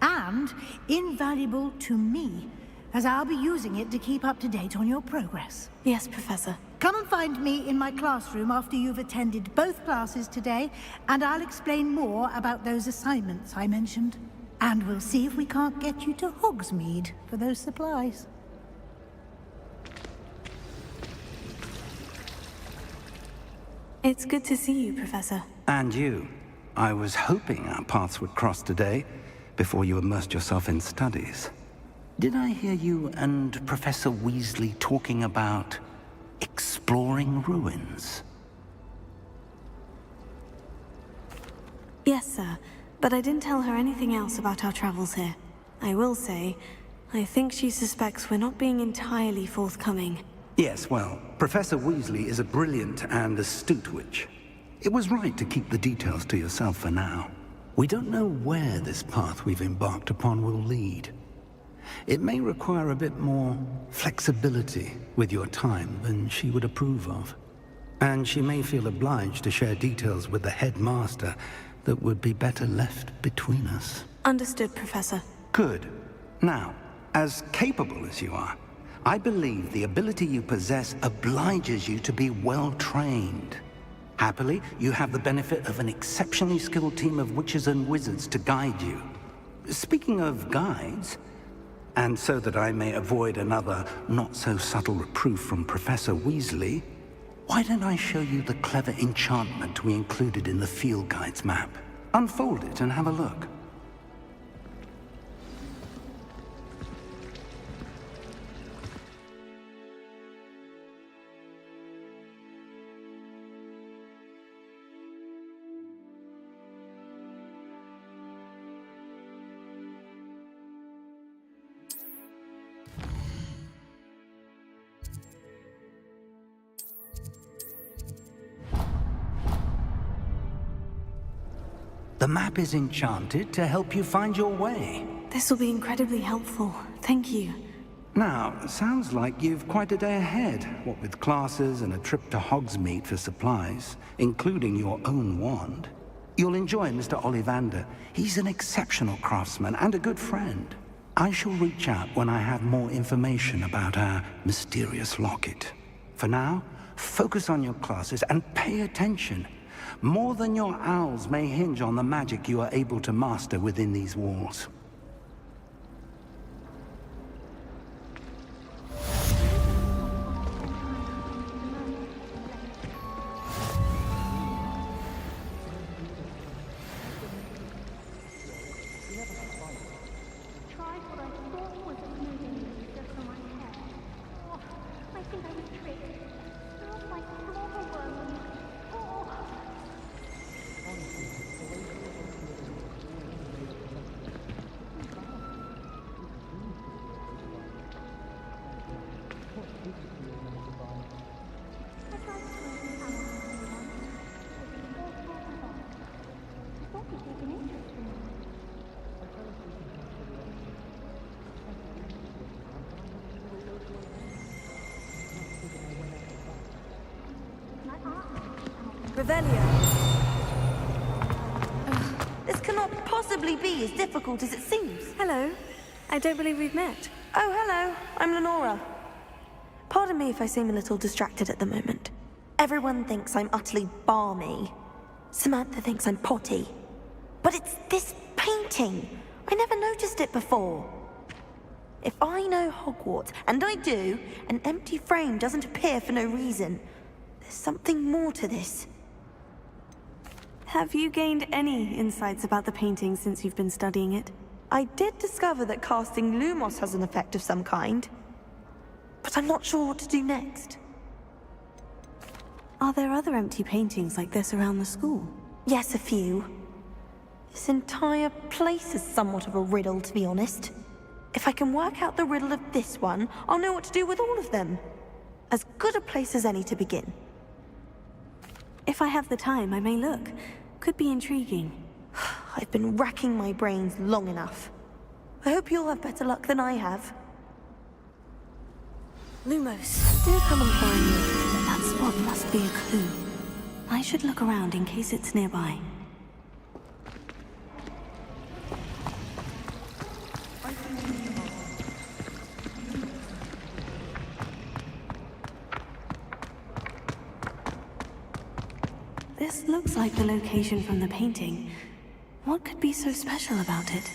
And invaluable to me, as I'll be using it to keep up to date on your progress. Yes, Professor. Come and find me in my classroom after you've attended both classes today, and I'll explain more about those assignments I mentioned. And we'll see if we can't get you to Hogsmeade for those supplies. It's good to see you, Professor. And you. I was hoping our paths would cross today, before you immersed yourself in studies. Did I hear you and Professor Weasley talking about exploring ruins? Yes, sir. But I didn't tell her anything else about our travels here. I will say, I think she suspects we're not being entirely forthcoming. Yes, well, Professor Weasley is a brilliant and astute witch. It was right to keep the details to yourself for now. We don't know where this path we've embarked upon will lead. It may require a bit more flexibility with your time than she would approve of. And she may feel obliged to share details with the headmaster that would be better left between us. Understood, Professor. Good. Now, as capable as you are, I believe the ability you possess obliges you to be well-trained. Happily, you have the benefit of an exceptionally skilled team of witches and wizards to guide you. Speaking of guides, and so that I may avoid another not-so-subtle reproof from Professor Weasley, why don't I show you the clever enchantment we included in the field guide's map? Unfold it and have a look. The map is enchanted to help you find your way. This will be incredibly helpful. Thank you. Now, sounds like you've quite a day ahead, what with classes and a trip to Hogsmeade for supplies, including your own wand. You'll enjoy Mr. Ollivander. He's an exceptional craftsman and a good friend. I shall reach out when I have more information about our mysterious locket. For now, focus on your classes and pay attention. More than your owls may hinge on the magic you are able to master within these walls. Tried what I thought was an Revelio. This cannot possibly be as difficult as it seems. Hello. I don't believe we've met. Oh, hello. I'm Lenora. Pardon me if I seem a little distracted at the moment. Everyone thinks I'm utterly balmy. Samantha thinks I'm potty. But it's this painting. I never noticed it before. If I know Hogwarts, and I do, an empty frame doesn't appear for no reason. There's something more to this. Have you gained any insights about the painting since you've been studying it? I did discover that casting Lumos has an effect of some kind. But I'm not sure what to do next. Are there other empty paintings like this around the school? Yes, a few. This entire place is somewhat of a riddle, to be honest. If I can work out the riddle of this one, I'll know what to do with all of them. As good a place as any to begin. If I have the time, I may look. Could be intriguing. I've been racking my brains long enough. I hope you'll have better luck than I have. Lumos, do come and find me. That spot must be a clue. I should look around in case it's nearby. This looks like the location from the painting. What could be so special about it?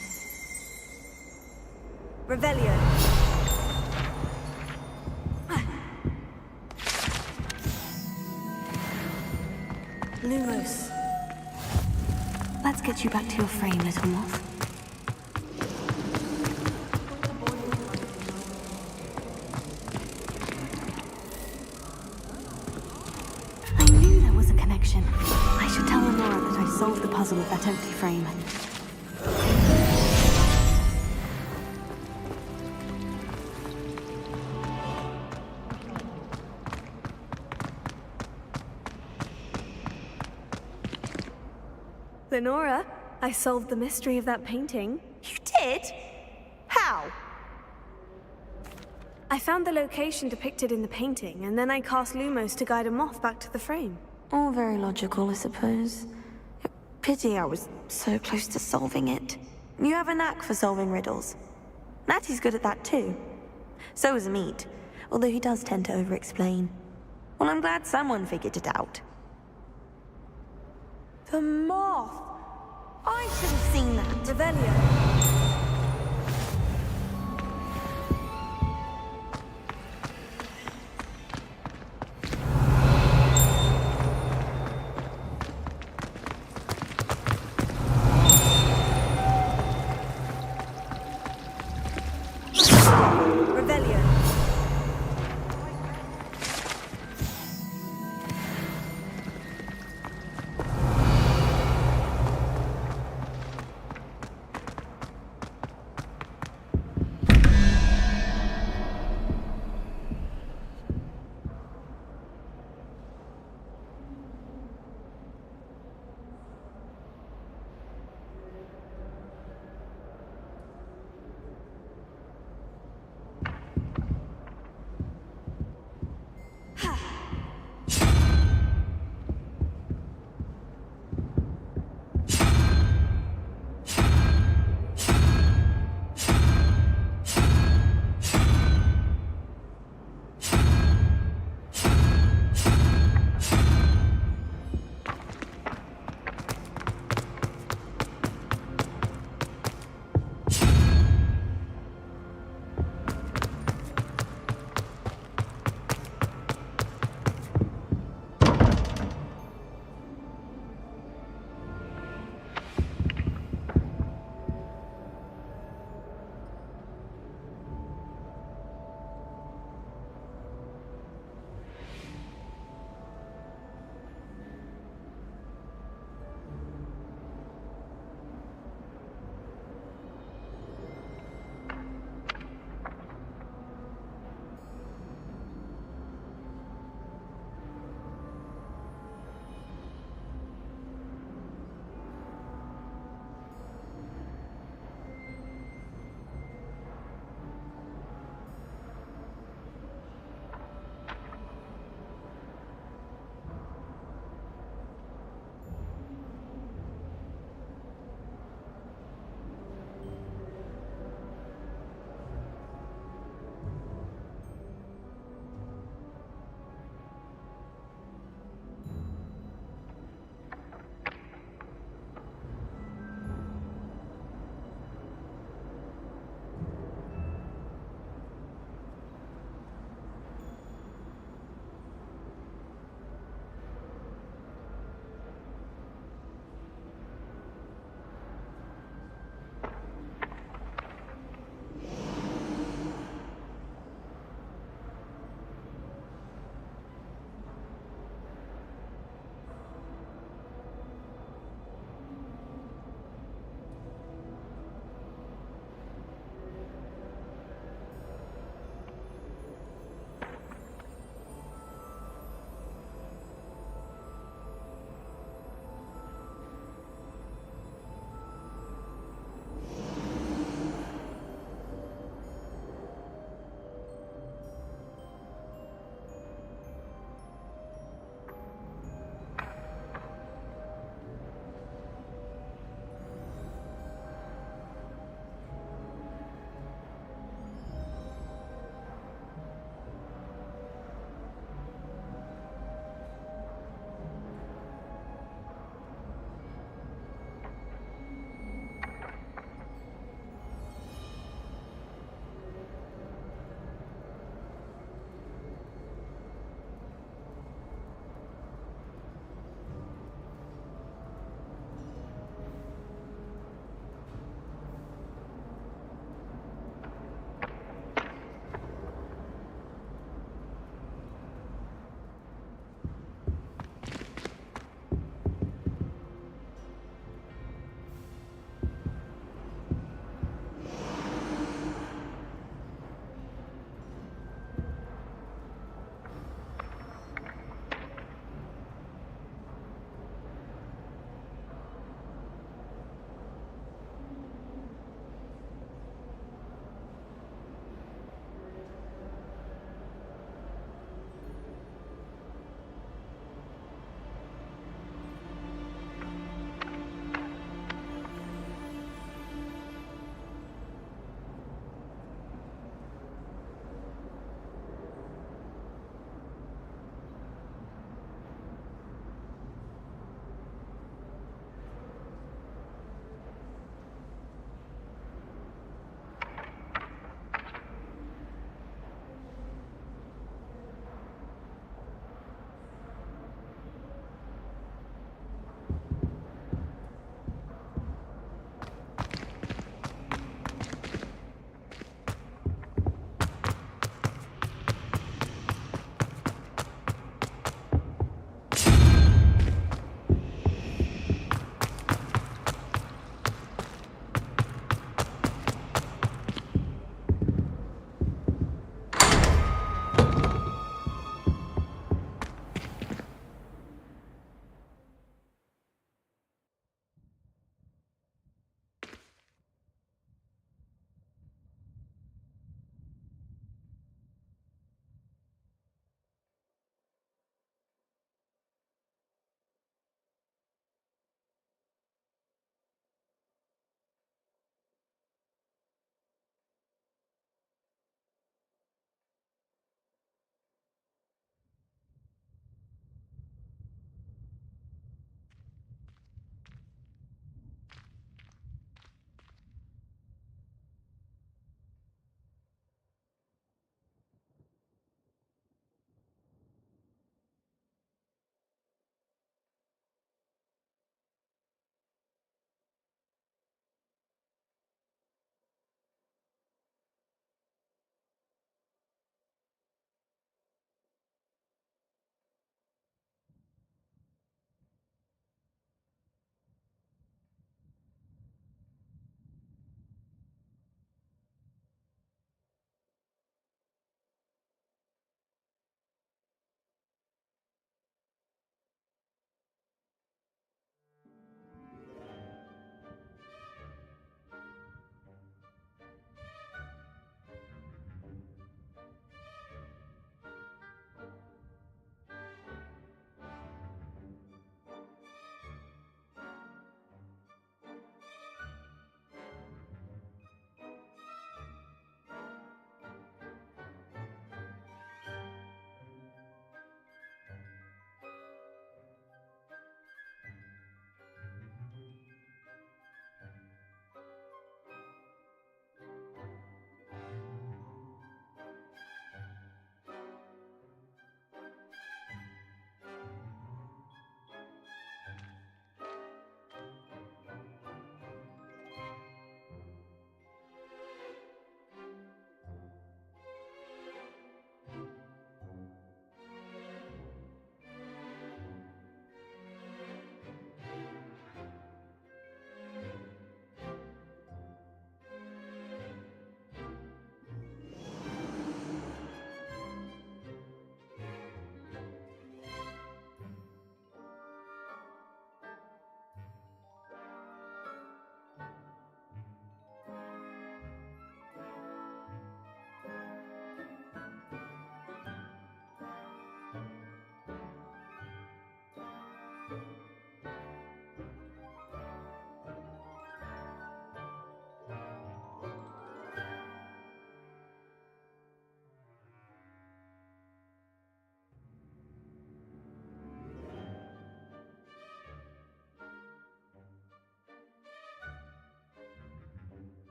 Revelio. Lumos. Let's get you back to your frame, little moth. I knew there was a connection. I should tell Lenora that I solved the puzzle of that empty frame. Lenora, I solved the mystery of that painting. You did? How? I found the location depicted in the painting, and then I cast Lumos to guide a moth back to the frame. All very logical, I suppose. Pity I was so close to solving it. You have a knack for solving riddles. Natty's good at that too. So is Meat, although he does tend to over-explain. Well, I'm glad someone figured it out. The moth! I should have seen that. Revelio.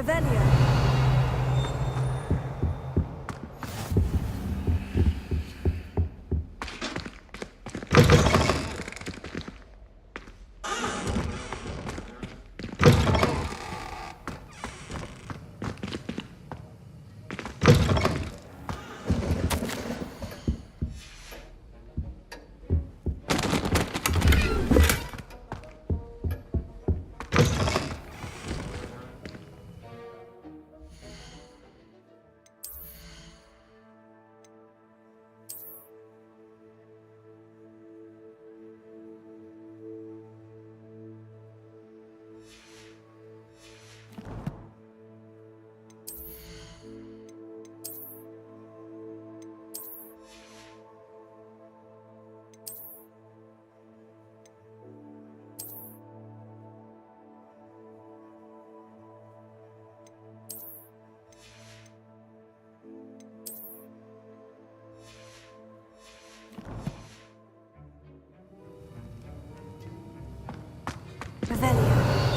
Revelio. Revelio.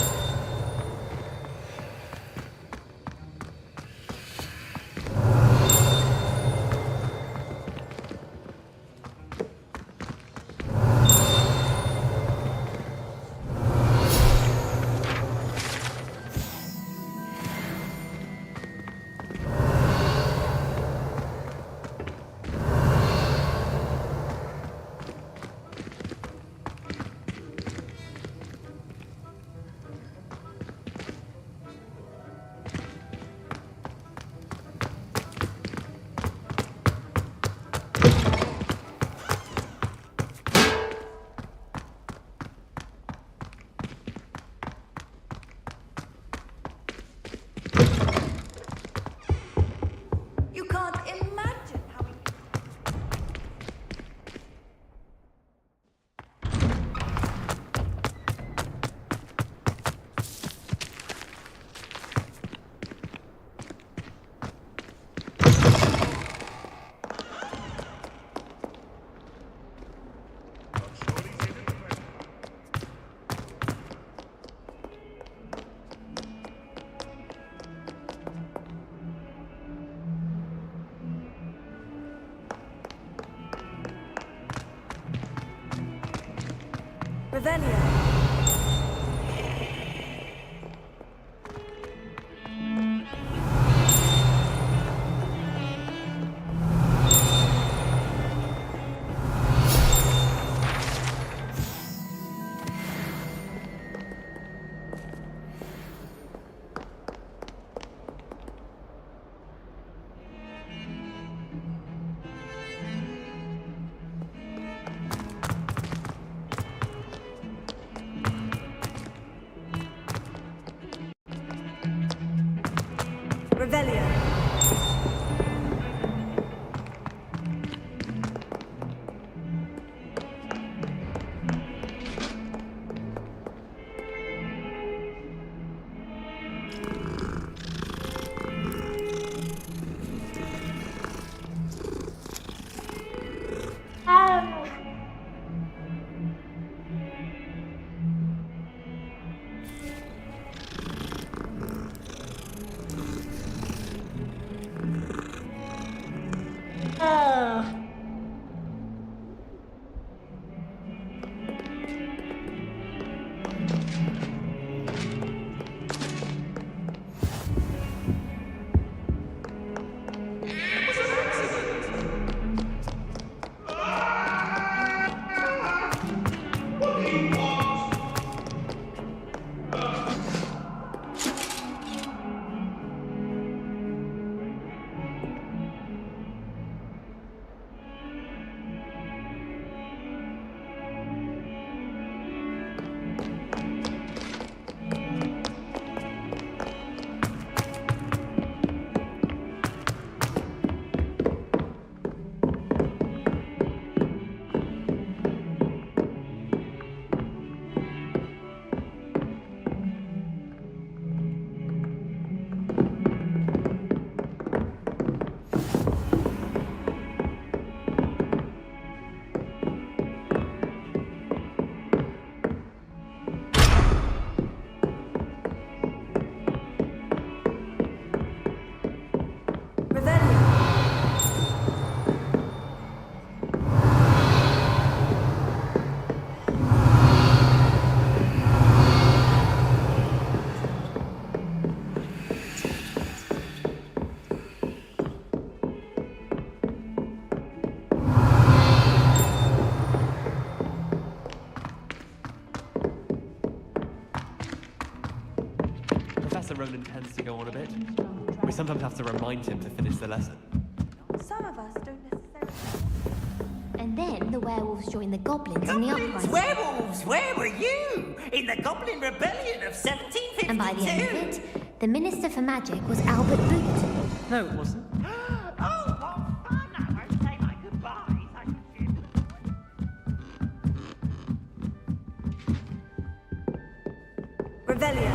You can't imagine how we... Revelio. Professor Ronan tends to go on a bit. We sometimes have to remind him to finish the lesson. Some of us don't necessarily... And then the werewolves joined the goblins in the uprising. Werewolves! Where were you? In the Goblin Rebellion of 1752? And by the end of it, the Minister for Magic was Albert Boot. No, it wasn't. Oh, what fun! I won't say my goodbyes. I should... Revelio.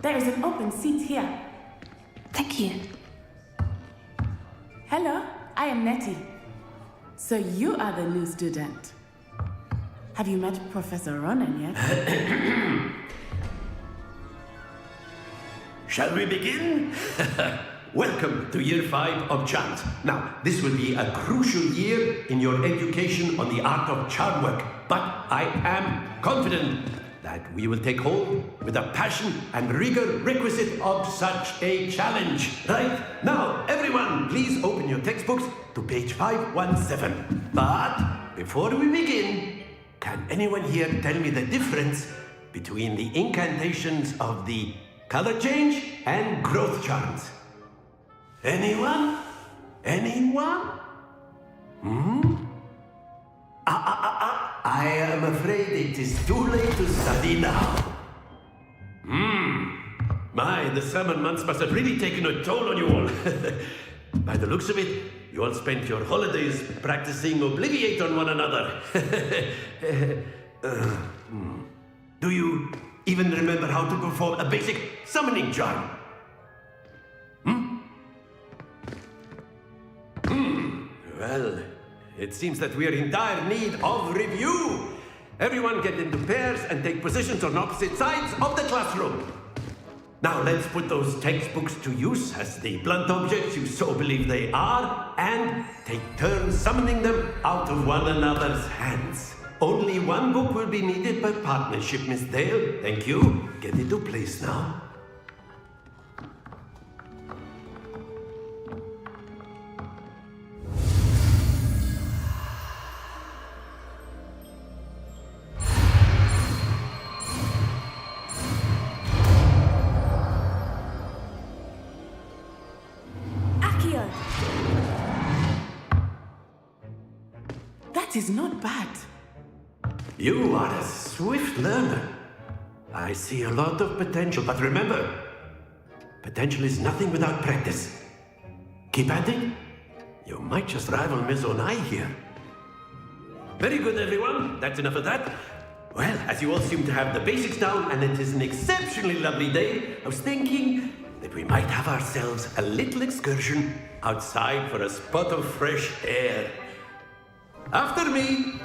There is an open seat here. Thank you. Hello, I am Nettie. So you are the new student. Have you met Professor Ronan yet? Shall we begin? Welcome to Year 5 of Chant. Now, this will be a crucial year in your education on the art of charm work, but I am confident that we will take hold with the passion and rigor requisite of such a challenge. Right? Now, everyone, please open your textbooks to page 517. But before we begin, can anyone here tell me the difference between the incantations of the color change and growth charms? Anyone? Anyone? I am afraid it is too late to study now. My, the summer months must have really taken a toll on you all. By the looks of it, you all spent your holidays practicing Obliviate on one another. Do you even remember how to perform a basic summoning charm? Well, it seems that we are in dire need of review. Everyone get into pairs and take positions on opposite sides of the classroom. Now let's put those textbooks to use as the blunt objects you so believe they are, and take turns summoning them out of one another's hands. Only one book will be needed by partnership, Miss Dale. Thank you. Get into place now. That is not bad. You are a swift learner. I see a lot of potential, but remember, potential is nothing without practice. Keep at it. You might just rival Miss Onai here. Very good, everyone. That's enough of that. Well, as you all seem to have the basics down, and it is an exceptionally lovely day, I was thinking that we might have ourselves a little excursion outside for a spot of fresh air. After me!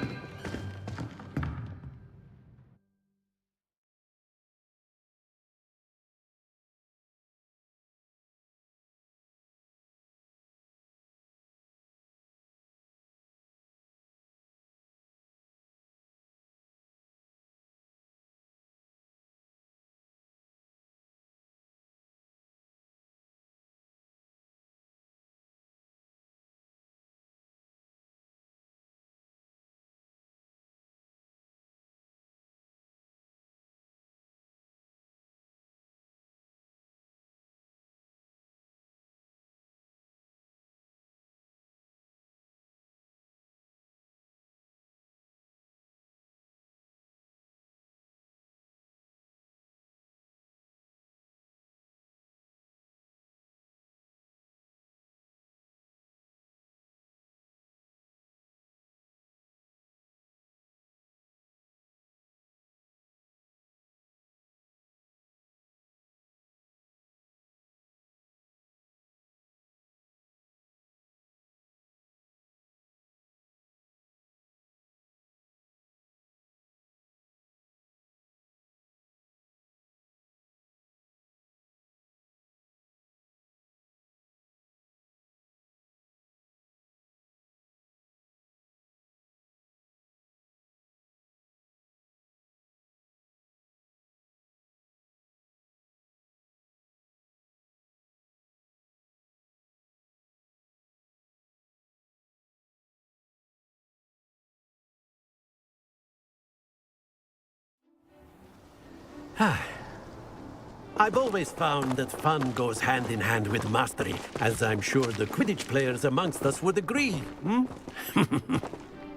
I've always found that fun goes hand in hand with mastery, as I'm sure the Quidditch players amongst us would agree.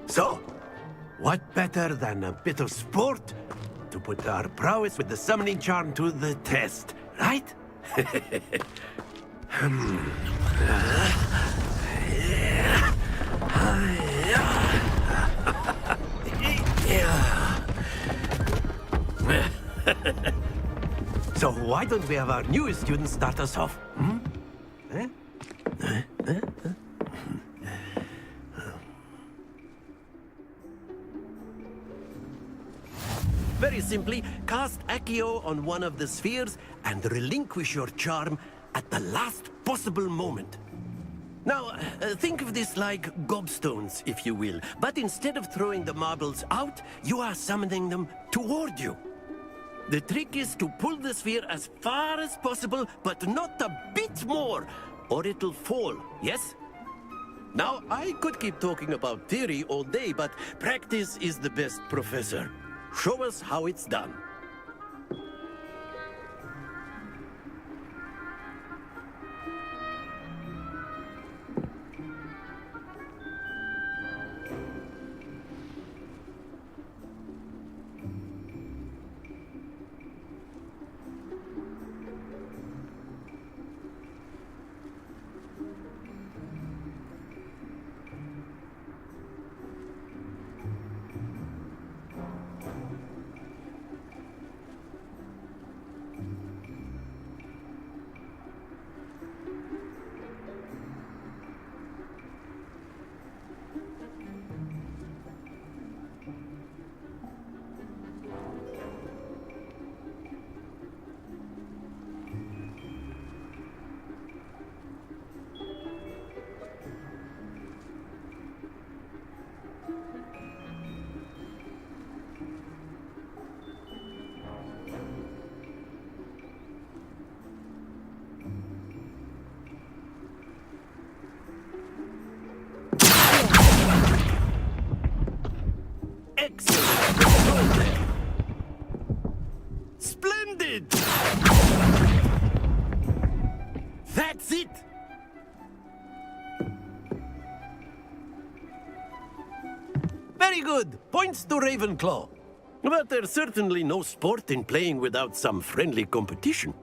So, what better than a bit of sport to put our prowess with the summoning charm to the test, right? So why don't we have our newest student start us off? Very simply, cast Accio on one of the spheres and relinquish your charm at the last possible moment. Now, think of this like gobstones, if you will. But instead of throwing the marbles out, you are summoning them toward you. The trick is to pull the sphere as far as possible, but not a bit more, or it'll fall, yes? Now, I could keep talking about theory all day, but practice is the best professor. Show us how it's done. Excellent control there. Splendid! That's it! Very good. Points to Ravenclaw. But there's certainly no sport in playing without some friendly competition.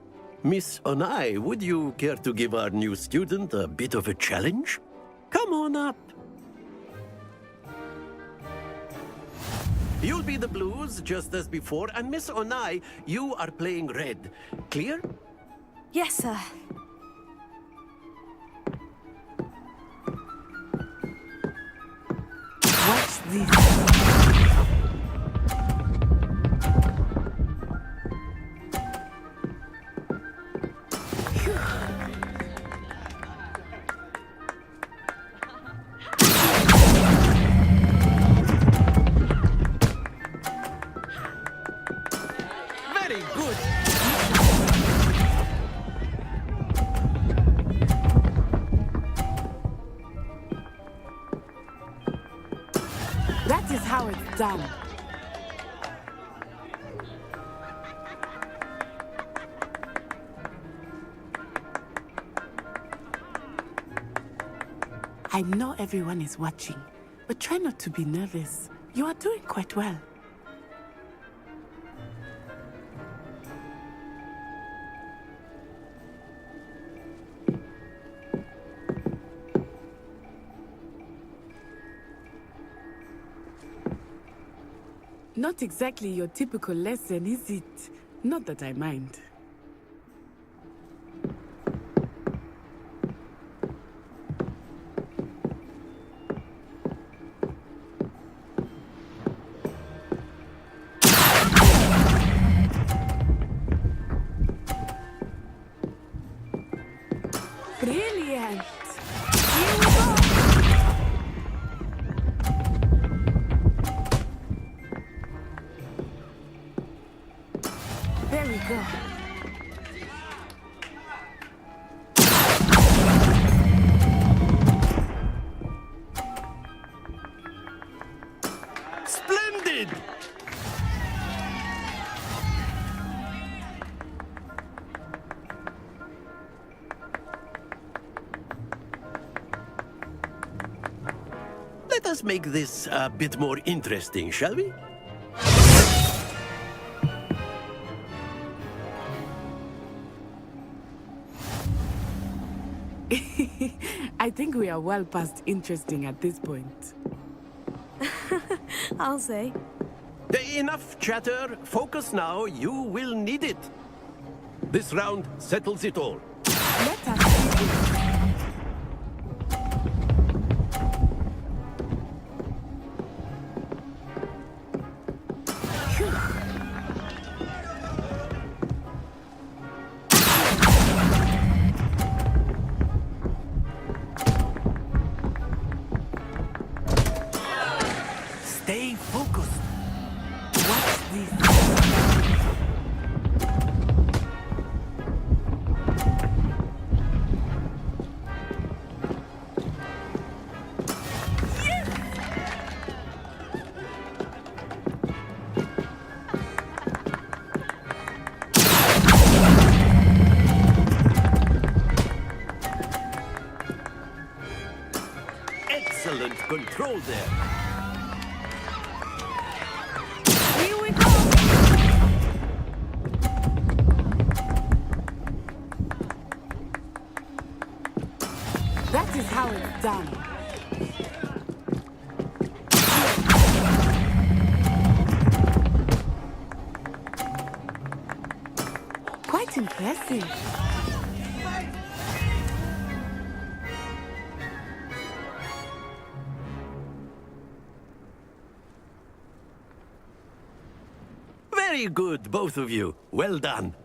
Miss Onai, would you care to give our new student a bit of a challenge? Come on up. You'll be the blues, just as before, and Miss Onai, you are playing red. Clear? Yes, sir. Watch this. Very good. That is how it's done. I know everyone is watching, but try not to be nervous. You are doing quite well. Not exactly your typical lesson, is it? Not that I mind. Brilliant! Here we go! There we go. Splendid! Let us make this a bit more interesting, shall we? I think we are well past interesting at this point. I'll say. Enough chatter. Focus now. You will need it. This round settles it all. Let us see this. Stay focused. Watch this. Excellent control there. Here we go. That is how it's done. Quite impressive. Very good, both of you. Well done.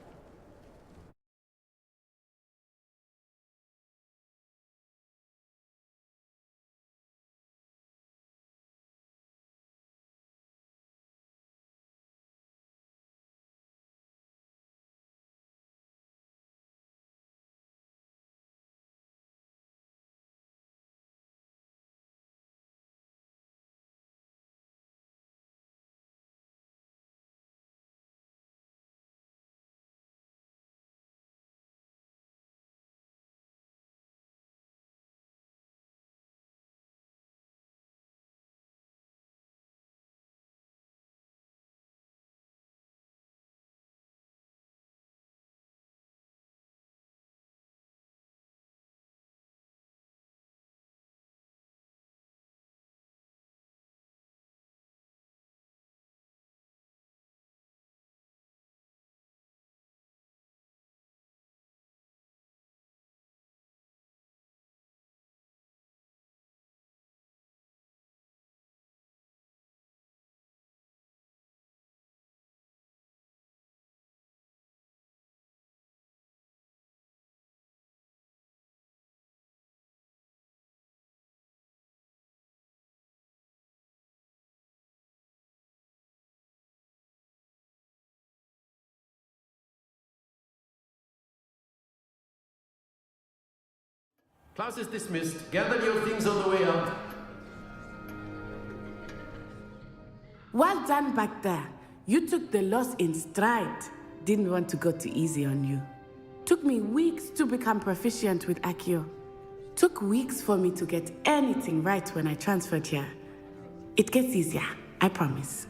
Class is dismissed. Gather your things on the way out. Well done back there. You took the loss in stride. Didn't want to go too easy on you. Took me weeks to become proficient with Accio. Took weeks for me to get anything right when I transferred here. It gets easier, I promise.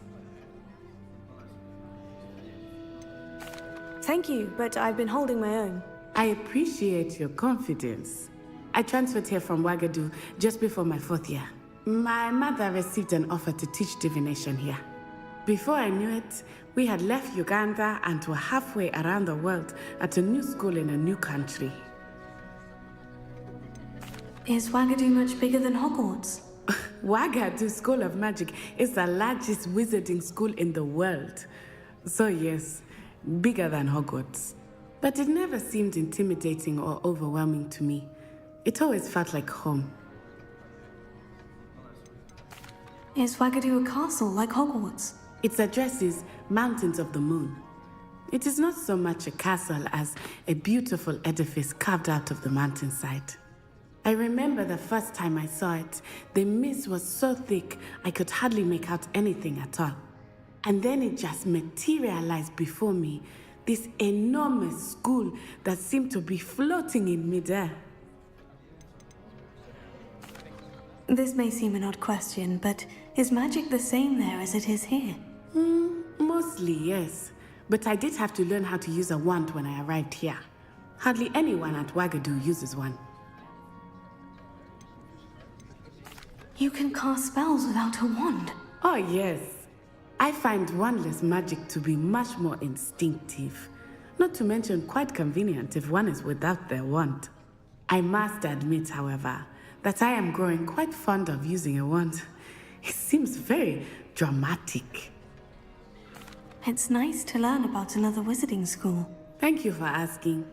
Thank you, but I've been holding my own. I appreciate your confidence. I transferred here from Ouagadougou just before my 4th year. My mother received an offer to teach divination here. Before I knew it, we had left Uganda and were halfway around the world at a new school in a new country. Is Ouagadougou much bigger than Hogwarts? Ouagadougou School of Magic is the largest wizarding school in the world. So yes, bigger than Hogwarts. But it never seemed intimidating or overwhelming to me. It always felt like home. Is Ouagadougou a castle like Hogwarts? Its address is Mountains of the Moon. It is not so much a castle as a beautiful edifice carved out of the mountainside. I remember the first time I saw it, the mist was so thick I could hardly make out anything at all. And then it just materialized before me, this enormous school that seemed to be floating in midair. This may seem an odd question, but is magic the same there as it is here? Mostly, yes. But I did have to learn how to use a wand when I arrived here. Hardly anyone at Ouagadougou uses one. You can cast spells without a wand? Oh, yes. I find wandless magic to be much more instinctive. Not to mention quite convenient if one is without their wand. I must admit, however, that I am growing quite fond of using a wand. It seems very dramatic. It's nice to learn about another wizarding school. Thank you for asking.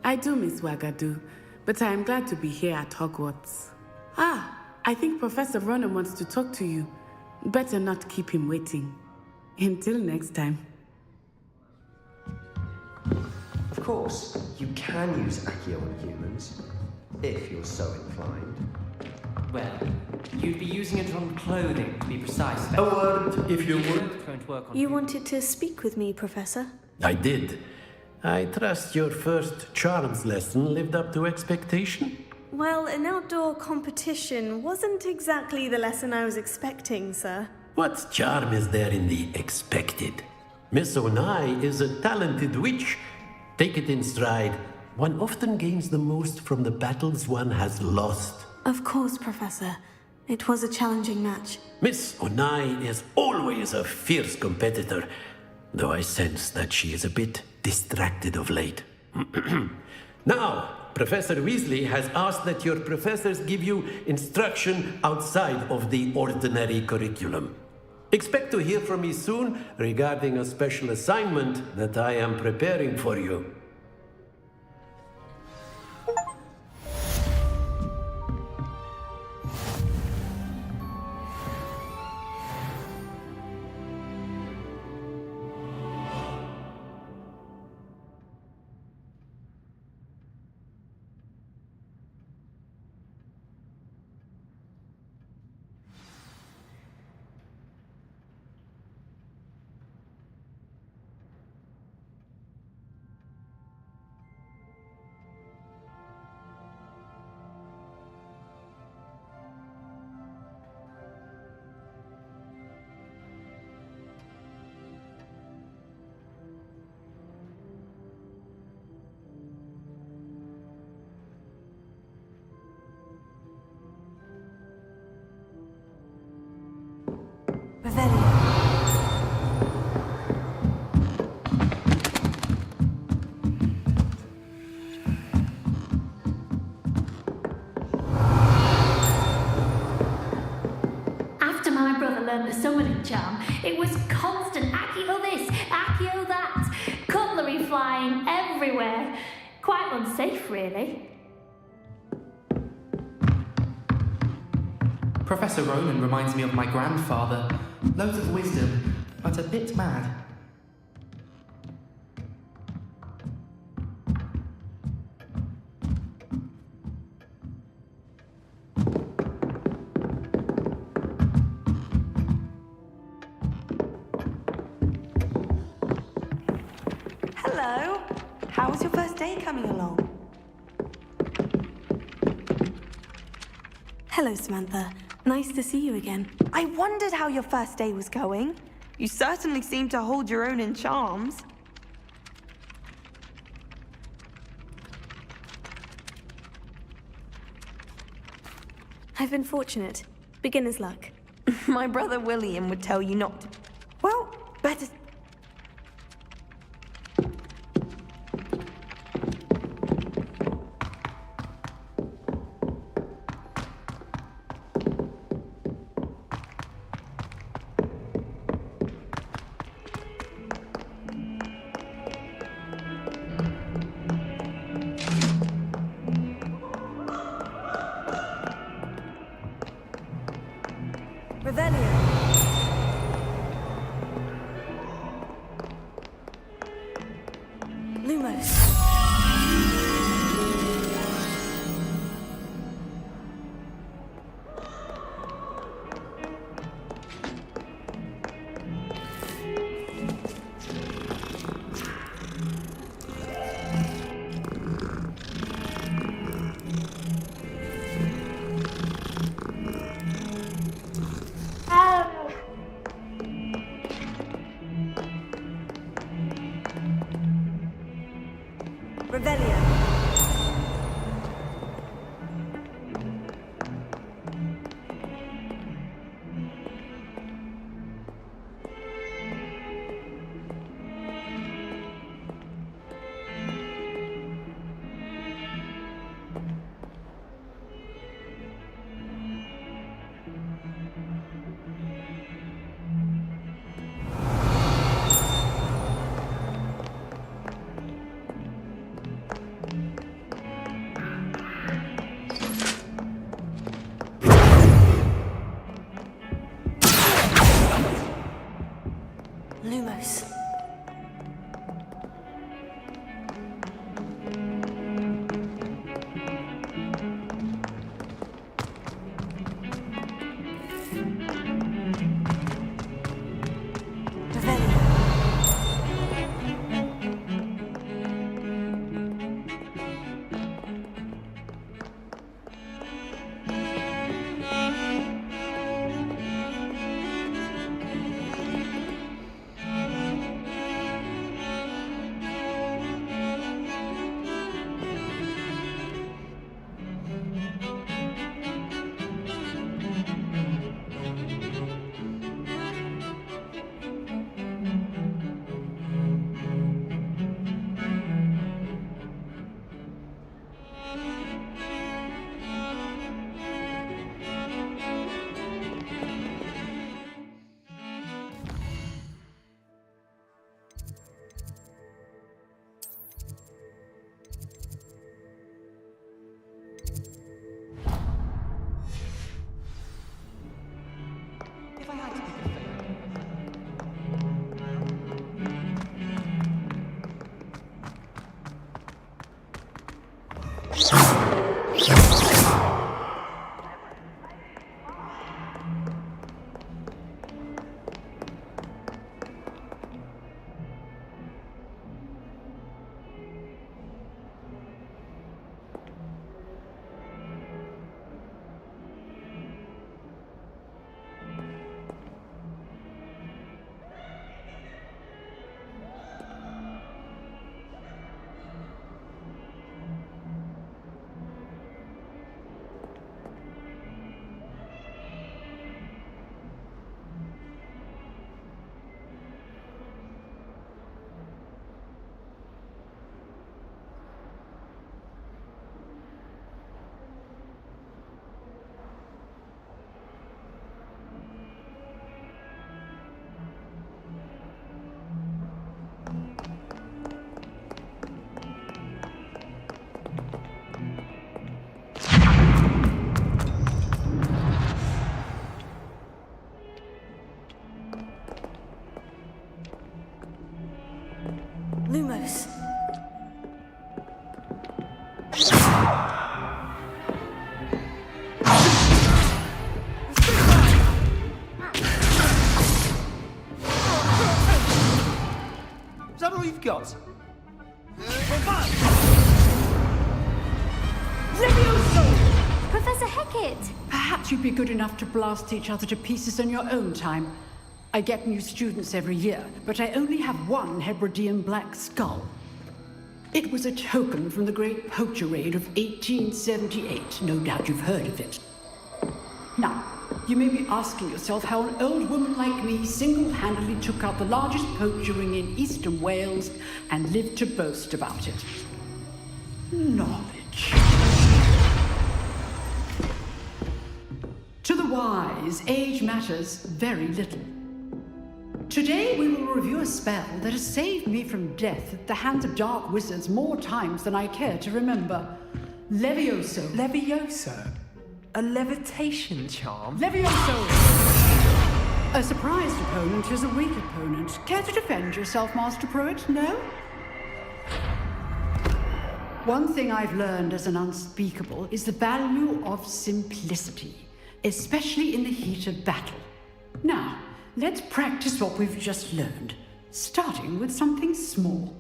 I do miss Ouagadougou, but I am glad to be here at Hogwarts. I think Professor Ronan wants to talk to you. Better not keep him waiting. Until next time. Of course, you can use Accio on humans, if you're so inclined. Well, you'd be using it on clothing, to be precise. A word, if you would. Won't work on You wanted to speak with me, Professor? I did. I trust your first charms lesson lived up to expectation? Well, an outdoor competition wasn't exactly the lesson I was expecting, sir. What charm is there in the expected? Miss Onai is a talented witch. Take it in stride. One often gains the most from the battles one has lost. Of course, Professor. It was a challenging match. Miss Onai is always a fierce competitor, though I sense that she is a bit distracted of late. Now, Professor Weasley has asked that your professors give you instruction outside of the ordinary curriculum. Expect to hear from me soon regarding a special assignment that I am preparing for you. After my brother learned the summoning charm, it was constant Accio this, Accio that, cutlery flying everywhere. Quite unsafe, really. Professor Ronan reminds me of my grandfather. Loads of wisdom, but a bit mad. Hello. How's your first day coming along? Hello, Samantha. Nice to see you again. I wondered how your first day was going. You certainly seem to hold your own in charms. I've been fortunate. Beginner's luck. My brother William would tell you not to. Well, better... Lumos. Lumos. Is that all you've got? Levioso! Professor Hecat! Perhaps you'd be good enough to blast each other to pieces on your own time. I get new students every year, but I only have one Hebridean black skull. It was a token from the Great Poacher Raid of 1878. No doubt you've heard of it. Now, you may be asking yourself how an old woman like me single-handedly took out the largest poacher ring in eastern Wales and lived to boast about it. Knowledge. To the wise, age matters very little. Today we will review a spell that has saved me from death at the hands of dark wizards more times than I care to remember. Levioso. Levioso? A levitation charm? Levioso! A surprised opponent is a weak opponent. Care to defend yourself, Master Pruitt? No? One thing I've learned as an unspeakable is the value of simplicity, especially in the heat of battle. Now, let's practice what we've just learned, starting with something small.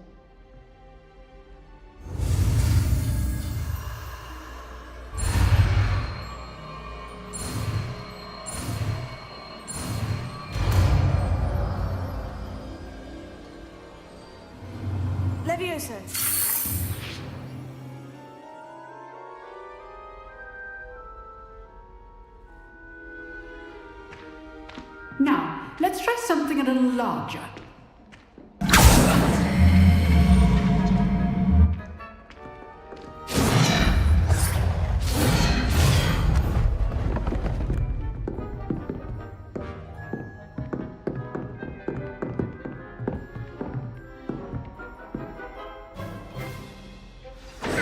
Levioso. Now, let's try something a little larger.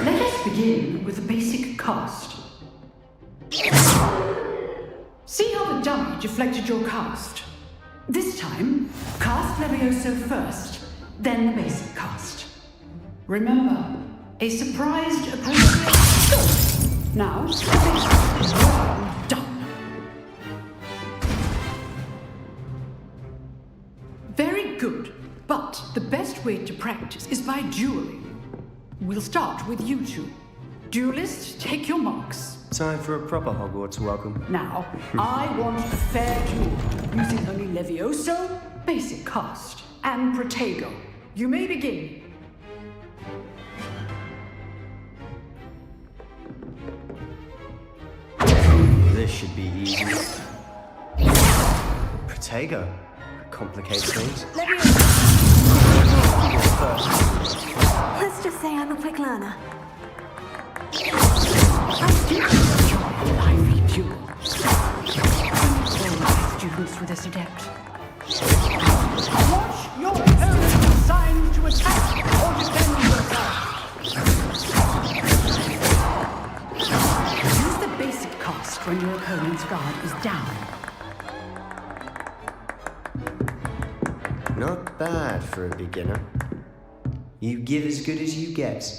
Let us begin with a basic cast. See how the dummy deflected your cast? This time, cast Levioso first, then the basic cast. Remember, a surprised opponent. Good. Now, well done. Very good, but the best way to practice is by dueling. We'll start with you two. Duelists, take your marks. Time for a proper Hogwarts welcome. Now, I want a fair duel, using only Levioso, basic cast, and Protego. You may begin. This should be easy. Protego. Complicates things. Let's just say I'm a quick learner. I do enjoy a lively duel. All my students with this adept. Watch your opponent assigned to attack or defend yourself. Use the basic cast when your opponent's guard is down. Not bad for a beginner. You give as good as you get.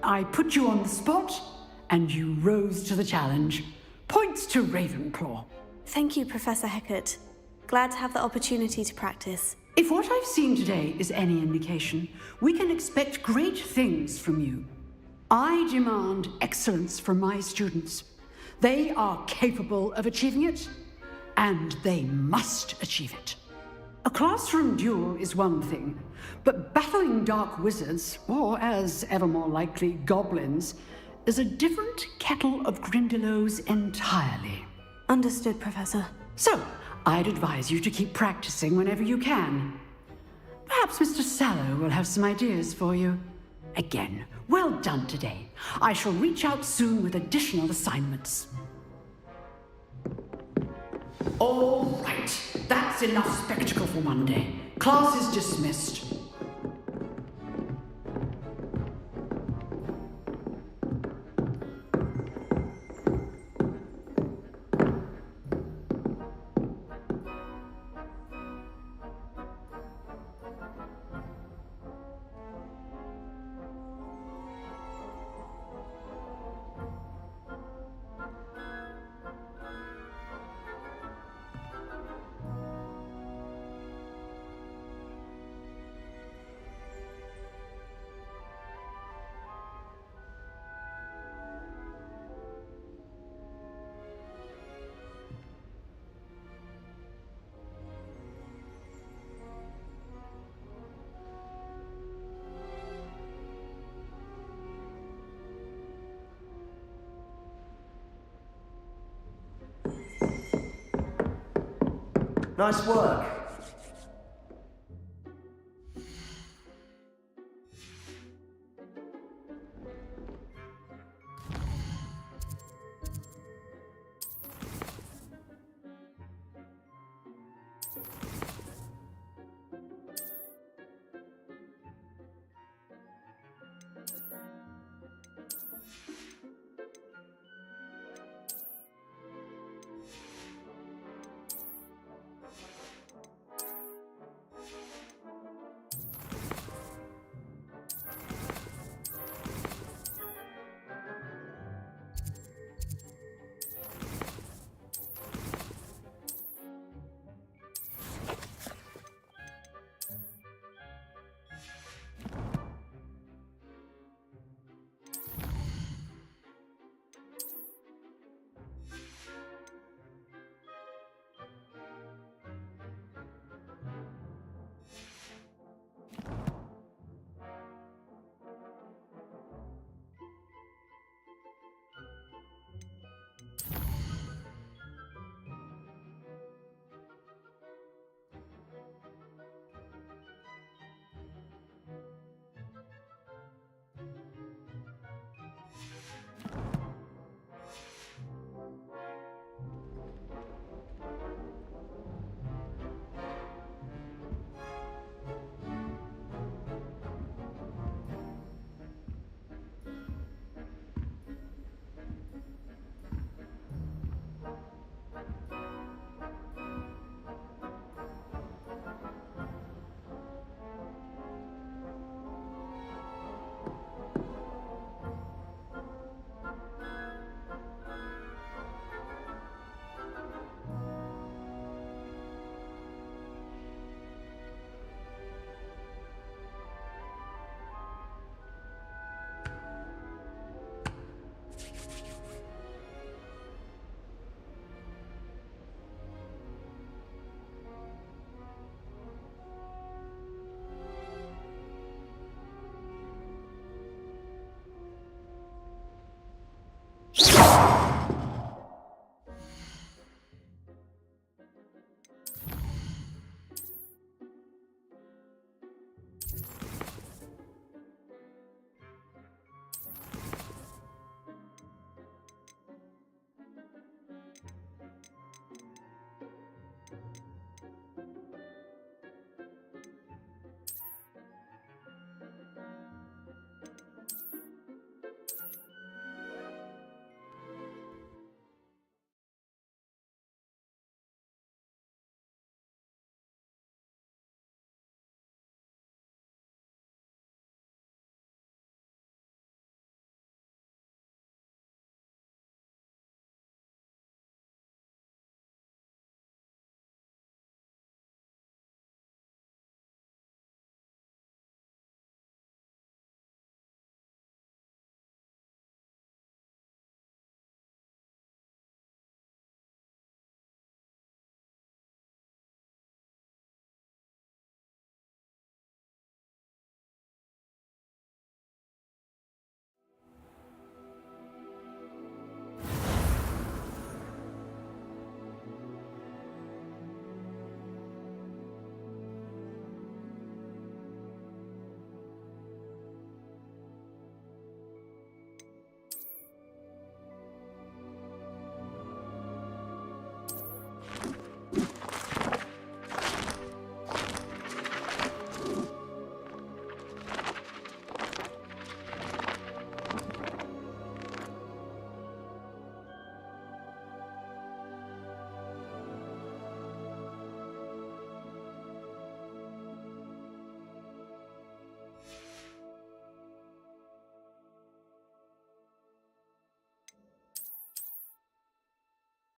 I put you on the spot, and you rose to the challenge. Points to Ravenclaw. Thank you, Professor Hecat. Glad to have the opportunity to practice. If what I've seen today is any indication, we can expect great things from you. I demand excellence from my students. They are capable of achieving it, and they must achieve it. A classroom duel is one thing, but battling dark wizards, or as ever more likely, goblins, is a different kettle of Grindylows entirely. Understood, Professor. So, I'd advise you to keep practicing whenever you can. Perhaps Mr. Sallow will have some ideas for you. Again, well done today. I shall reach out soon with additional assignments. All right, that's enough spectacle for one day. Class is dismissed. Nice work.